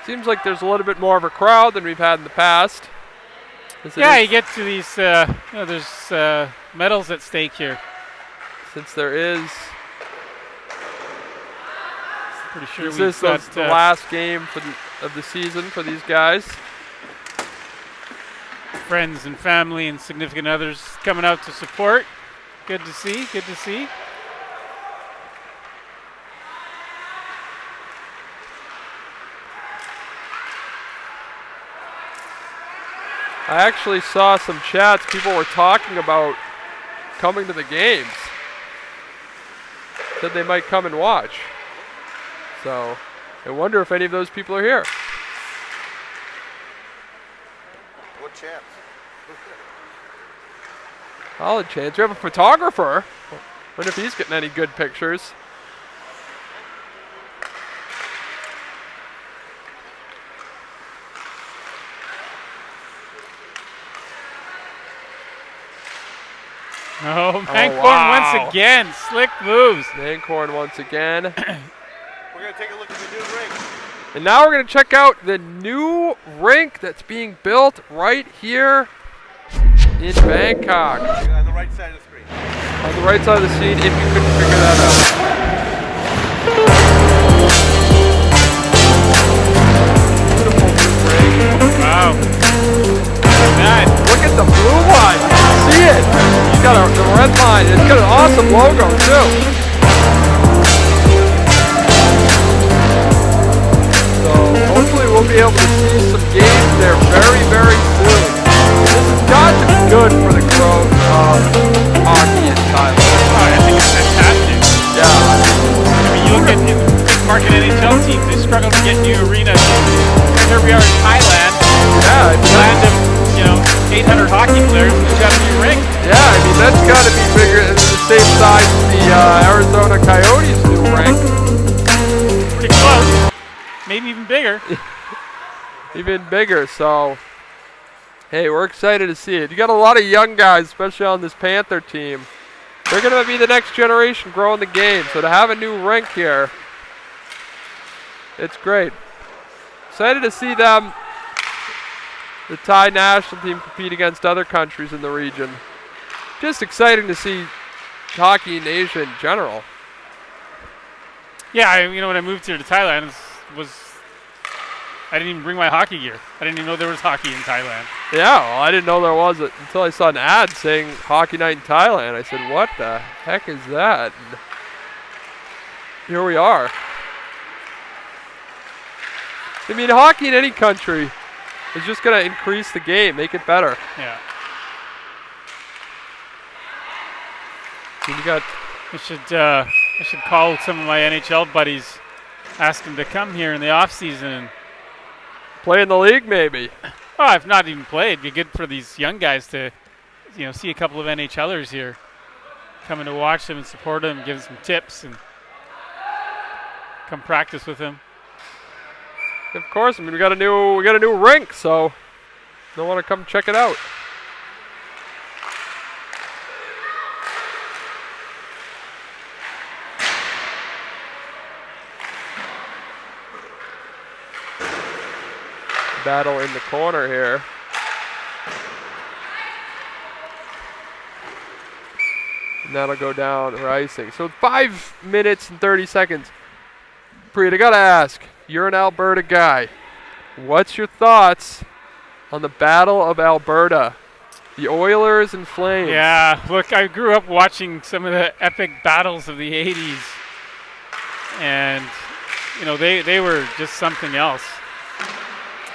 Speaker 4: Seems like there's a little bit more of a crowd than we've had in the past.
Speaker 5: Yeah, you get to these, there's medals at stake here.
Speaker 4: Since there is,
Speaker 5: Pretty sure
Speaker 4: this
Speaker 5: we've
Speaker 4: is
Speaker 5: got
Speaker 4: the last game of the season for these guys.
Speaker 5: friends and family and significant others coming out to support. Good to see, good to see.
Speaker 4: I actually saw some chats. People were talking about coming to the games. Said they might come and watch. So I wonder if any of those people are here.
Speaker 3: What chance?
Speaker 4: Solid chance. We have a photographer. Wonder if he's getting any good pictures.
Speaker 5: Oh, Mancorn
Speaker 4: wow.
Speaker 5: once again. Slick moves.
Speaker 4: Mancorn once again.
Speaker 3: We're going to take a look at the new rink.
Speaker 4: And now we're going to check out the new rink that's being built right here in Bangkok.
Speaker 3: On the right side of the screen.
Speaker 4: On the right side of the scene, if you couldn't figure that out. Beautiful rink.
Speaker 5: Wow. Nice.
Speaker 4: Look at the blue line. You can see it. You got the red line. It's got an awesome logo, too. So hopefully we'll be able to see some games there very, very soon. This has got to be good for the growth of hockey in Thailand.
Speaker 5: Oh, I think it's fantastic.
Speaker 4: Yeah.
Speaker 5: I mean, you look at the big market NHL teams, they struggle to get new arenas. And here we are in Thailand,
Speaker 4: Yeah,
Speaker 5: the land of, 800 hockey players, and we've got a new rink.
Speaker 4: yeah, I mean, that's got to be bigger than the same size as the Arizona Coyotes new rink.
Speaker 5: Pretty close. Maybe even bigger.
Speaker 4: Even bigger, so hey, we're excited to see it. You got a lot of young guys, especially on this Panther team. They're going to be the next generation growing the game, so to have a new rink here, it's great. Excited to see them, the Thai national team, compete against other countries in the region. Just exciting to see hockey in Asia in general.
Speaker 5: Yeah, when I moved here to Thailand, I didn't even bring my hockey gear. I didn't even know there was hockey in Thailand.
Speaker 4: Yeah, well, I didn't know there was it until I saw an ad saying Hockey Night in Thailand. I said, what the heck is that? And here we are. I mean, hockey in any country is just going to increase the game, make it better.
Speaker 5: Yeah.
Speaker 4: And you got
Speaker 5: I should call some of my NHL buddies, ask them to come here in the off season and
Speaker 4: play in the league, maybe.
Speaker 5: Oh, if not even play, it'd be good for these young guys to, see a couple of NHLers here, coming to watch them and support them, give them some tips, and come practice with them.
Speaker 4: Of course, I mean we got a new rink, so don't want to come check it out. Battle in the corner here. And that'll go down for icing. So 5 minutes and 30 seconds. Preet, I gotta ask, you're an Alberta guy. What's your thoughts on the Battle of Alberta? The Oilers and Flames.
Speaker 5: Yeah, look, I grew up watching some of the epic battles of the 80s. And, they were just something else.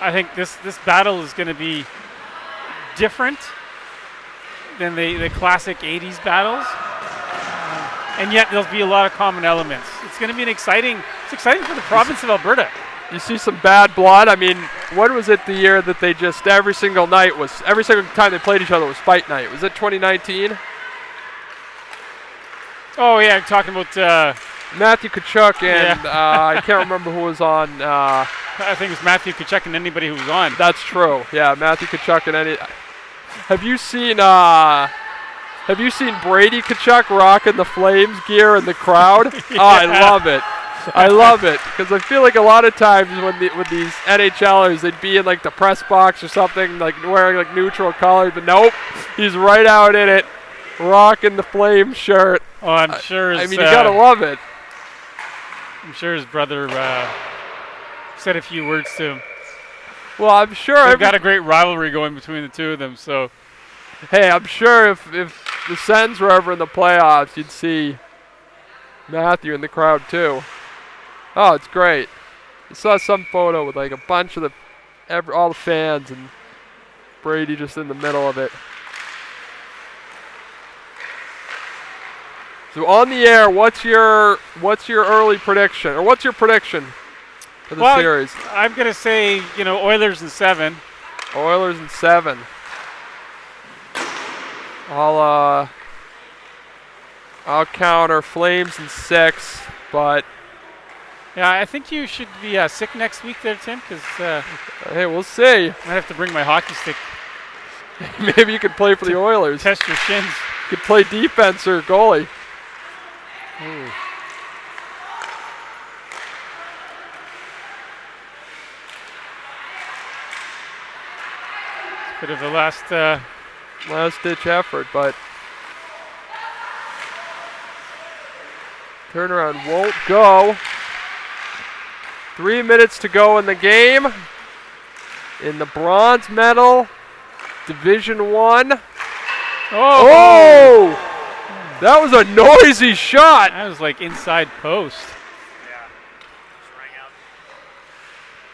Speaker 5: I think this battle is going to be different than the classic 80s battles. And yet there'll be a lot of common elements. It's going to be it's exciting for the province of Alberta.
Speaker 4: You see some bad blood. I mean, when was it the year that they just every single time they played each other was fight night? Was it 2019?
Speaker 5: Oh, yeah, I'm talking about
Speaker 4: Matthew Tkachuk and I can't remember who was on.
Speaker 5: I think it was Matthew Tkachuk and anybody who was on.
Speaker 4: That's true. Yeah, Matthew Tkachuk and any. Have you seen Brady Tkachuk rocking the Flames gear in the crowd?
Speaker 5: Yeah.
Speaker 4: Oh, I love it. I love it because I feel like a lot of times with these NHLers, they'd be in like the press box or something, like wearing like neutral colors, but nope, he's right out in it, rocking the Flame shirt.
Speaker 5: Oh, I'm sure.
Speaker 4: I mean, you gotta love it.
Speaker 5: I'm sure his brother said a few words to him.
Speaker 4: Well, I'm sure
Speaker 5: they've got a great rivalry going between the two of them. So,
Speaker 4: hey, I'm sure if the Sens were ever in the playoffs, you'd see Matthew in the crowd too. Oh, it's great. I saw some photo with like a bunch of all the fans and Brady just in the middle of it. So on the air, what's your early prediction, or what's your prediction for the series?
Speaker 5: I'm gonna say Oilers in 7.
Speaker 4: Oilers in 7. I'll counter Flames in 6, but
Speaker 5: yeah, I think you should be sick next week there, Tim, because
Speaker 4: hey, we'll see.
Speaker 5: I might have to bring my hockey stick.
Speaker 4: Maybe you could play for the Oilers.
Speaker 5: Test your shins.
Speaker 4: could play defense or goalie.
Speaker 5: Bit of a last
Speaker 4: ditch effort, but turnaround won't go. 3 minutes to go in the game. In the bronze medal, Division 1. Oh! That was a noisy shot.
Speaker 5: That was like inside post.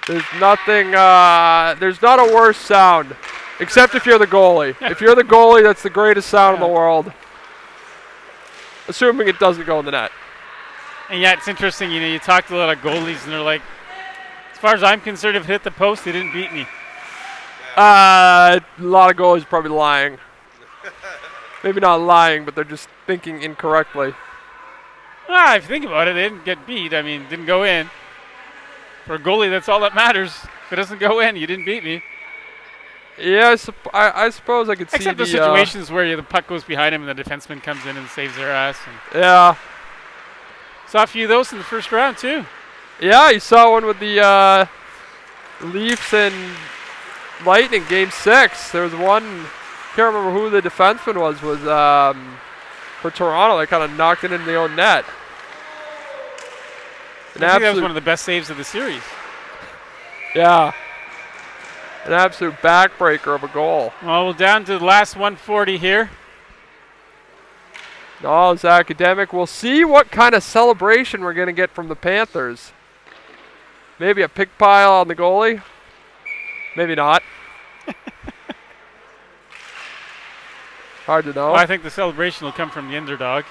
Speaker 4: There's nothing, there's not a worse sound, except if you're the goalie. If you're the goalie, that's the greatest sound in the world. Assuming it doesn't go in the net.
Speaker 5: And yeah, it's interesting, you know, you talk to a lot of goalies and they're like, as far as I'm concerned, if it hit the post, they didn't beat me.
Speaker 4: A lot of goalies are probably lying. Maybe not lying, but they're just thinking incorrectly.
Speaker 5: If you think about it, they didn't get beat. I mean, didn't go in. For a goalie, that's all that matters. If it doesn't go in, you didn't beat me.
Speaker 4: Yeah, I suppose I could see
Speaker 5: Except the situations where the puck goes behind him and the defenseman comes in and saves their ass. And
Speaker 4: yeah.
Speaker 5: saw a few of those in the first round, too.
Speaker 4: Yeah, you saw one with the Leafs and Lightning, Game 6. There was one, can't remember who the defenseman was for Toronto. They kind of knocked it into their own net.
Speaker 5: I think that was one of the best saves of the series.
Speaker 4: Yeah. An absolute backbreaker of a goal.
Speaker 5: Well, we're down to the last 140 here.
Speaker 4: No, it's academic. We'll see what kind of celebration we're going to get from the Panthers. Maybe a pick pile on the goalie. Maybe not. Hard to know.
Speaker 5: Well, I think the celebration will come from the underdog.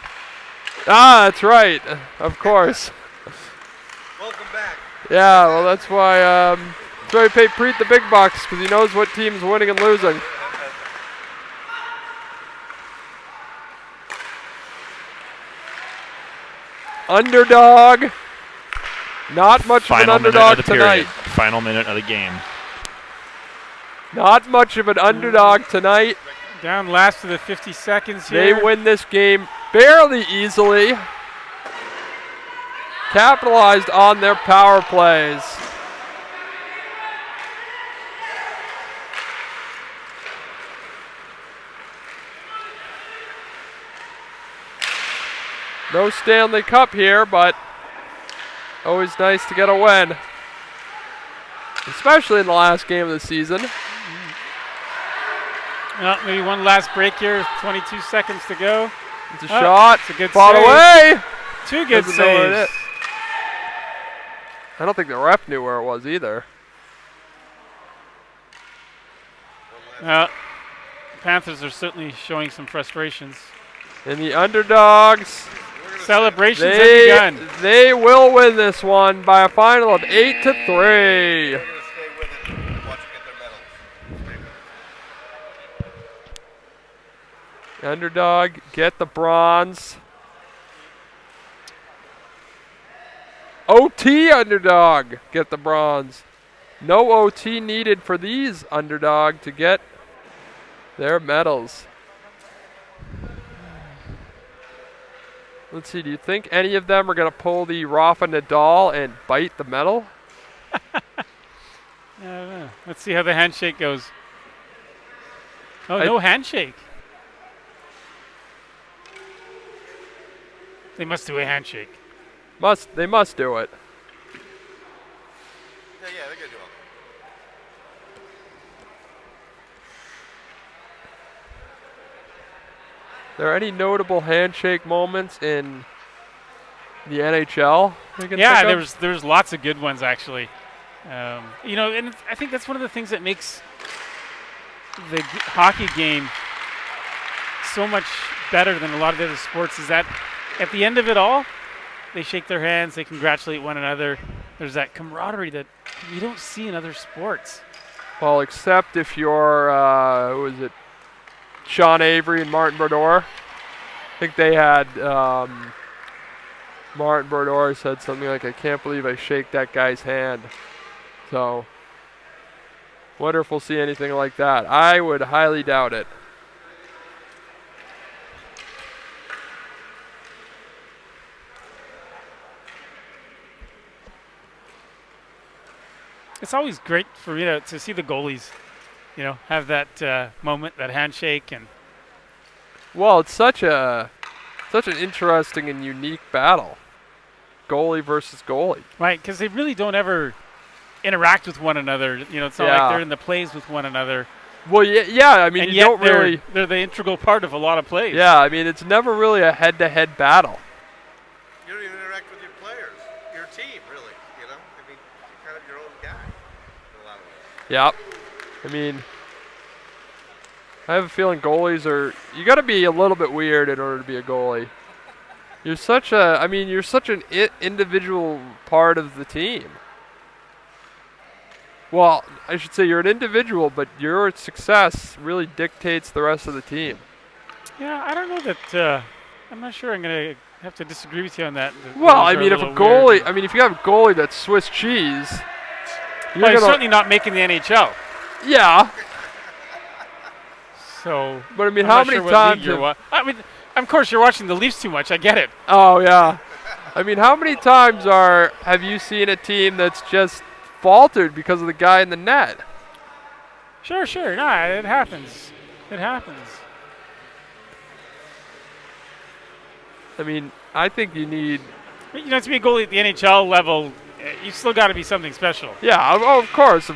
Speaker 4: That's right. Of course.
Speaker 3: Welcome back.
Speaker 4: Yeah, well, that's why we pay Preet the big bucks, because he knows what team's winning and losing. Underdog. Not much of an underdog tonight.
Speaker 7: Final minute of the game.
Speaker 4: Not much of an underdog tonight.
Speaker 5: Down last to the 50 seconds
Speaker 4: They
Speaker 5: here.
Speaker 4: win this game fairly easily. Capitalized on their power plays. No Stanley Cup here, but always nice to get a win. Especially in the last game of the season.
Speaker 5: Well, maybe one last break here. 22 seconds to go.
Speaker 4: It's a shot.
Speaker 5: It's a good
Speaker 4: fought
Speaker 5: save.
Speaker 4: away.
Speaker 5: Two good
Speaker 4: Doesn't know where it
Speaker 5: saves.
Speaker 4: is. I don't think the ref knew where it was either.
Speaker 5: Panthers are certainly showing some frustrations.
Speaker 4: And the Underdogs,
Speaker 5: Celebrations have begun.
Speaker 4: they will win this one by a final of 8-3.
Speaker 3: We're going to stay with it and watch them get their medals.
Speaker 4: The Underdog get the bronze. OT Underdog get the bronze. No OT needed for these Underdog to get their medals. Let's see, do you think any of them are going to pull the Rafa Nadal and bite the medal?
Speaker 5: I don't know. Let's see how the handshake goes. Oh, no handshake. They must do a handshake.
Speaker 4: They must do it.
Speaker 3: Yeah, they're going to do all that.
Speaker 4: Are there any notable handshake moments in the NHL?
Speaker 5: Yeah, there's lots of good ones actually. You know, and I think that's one of the things that makes the hockey game so much better than a lot of the other sports is that at the end of it all, they shake their hands, they congratulate one another. There's that camaraderie that you don't see in other sports.
Speaker 4: Well, except if you're, who is it? Sean Avery and Martin Brodeur. I think they had, Martin Brodeur said something like, I can't believe I shake that guy's hand. So, wonder if we'll see anything like that. I would highly doubt it.
Speaker 5: It's always great for me to see the goalies, have that moment, that handshake, and
Speaker 4: Well, it's such an interesting and unique battle, goalie versus goalie.
Speaker 5: right, because they really don't ever interact with one another. It's not like they're in the plays with one another.
Speaker 4: Well, yeah. I mean,
Speaker 5: And
Speaker 4: you
Speaker 5: yet
Speaker 4: don't really.
Speaker 5: they're the integral part of a lot of plays.
Speaker 4: Yeah, I mean, it's never really a head-to-head battle.
Speaker 3: You don't even interact with your players, your team, really. I mean, you're kind of your own guy in a lot of ways.
Speaker 4: Yep. I mean, I have a feeling goalies are. You got to be a little bit weird in order to be a goalie. You're such an individual part of the team. Well, I should say you're an individual, but your success really dictates the rest of the team.
Speaker 5: Yeah, I don't know that. I'm not sure I'm going to have to disagree with you on that. The
Speaker 4: Well,
Speaker 5: goalies
Speaker 4: I
Speaker 5: are
Speaker 4: mean, if a
Speaker 5: little weird.
Speaker 4: goalie, if you have a goalie that's Swiss cheese,
Speaker 5: Well, he's certainly not making the NHL.
Speaker 4: yeah.
Speaker 5: So,
Speaker 4: But I mean,
Speaker 5: I'm
Speaker 4: how
Speaker 5: not
Speaker 4: many
Speaker 5: sure what
Speaker 4: times?
Speaker 5: league you're I mean, of course, you're watching the Leafs too much. I get it.
Speaker 4: Oh yeah. I mean, how many times have you seen a team that's just faltered because of the guy in the net?
Speaker 5: Sure. No, it happens. It happens.
Speaker 4: I mean, I think you need.
Speaker 5: But, to be a goalie at the NHL level, you still got to be something special.
Speaker 4: Yeah, of course.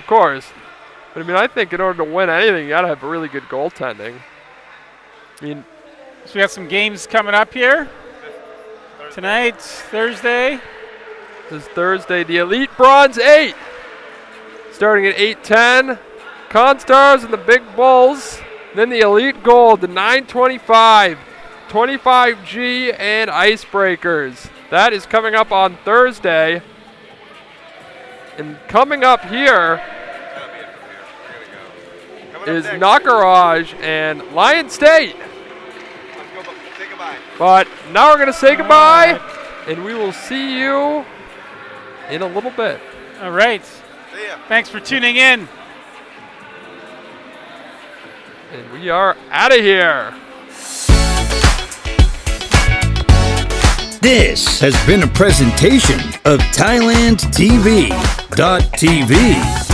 Speaker 4: But I mean, I think in order to win anything, you got to have really good goaltending. I mean,
Speaker 5: So we got some games coming up here. Tonight, Thursday.
Speaker 4: this is Thursday, the Elite Bronze 8. Starting at 8:10. Constars and the Big Bulls. Then the Elite Gold, the 925, 25G, and Icebreakers. That is coming up on Thursday. And coming up here is Nakaraj and Lion State.
Speaker 3: Let's go, say goodbye.
Speaker 4: But now we're going to say goodbye, and we will see you in a little bit.
Speaker 5: All right.
Speaker 3: See ya.
Speaker 5: Thanks for tuning in.
Speaker 4: And we are out of here.
Speaker 8: This has been a presentation of Thailand TV.tv,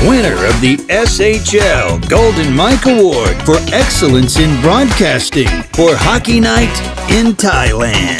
Speaker 8: winner of the SHL Golden Mike Award for Excellence in Broadcasting for Hockey Night in Thailand.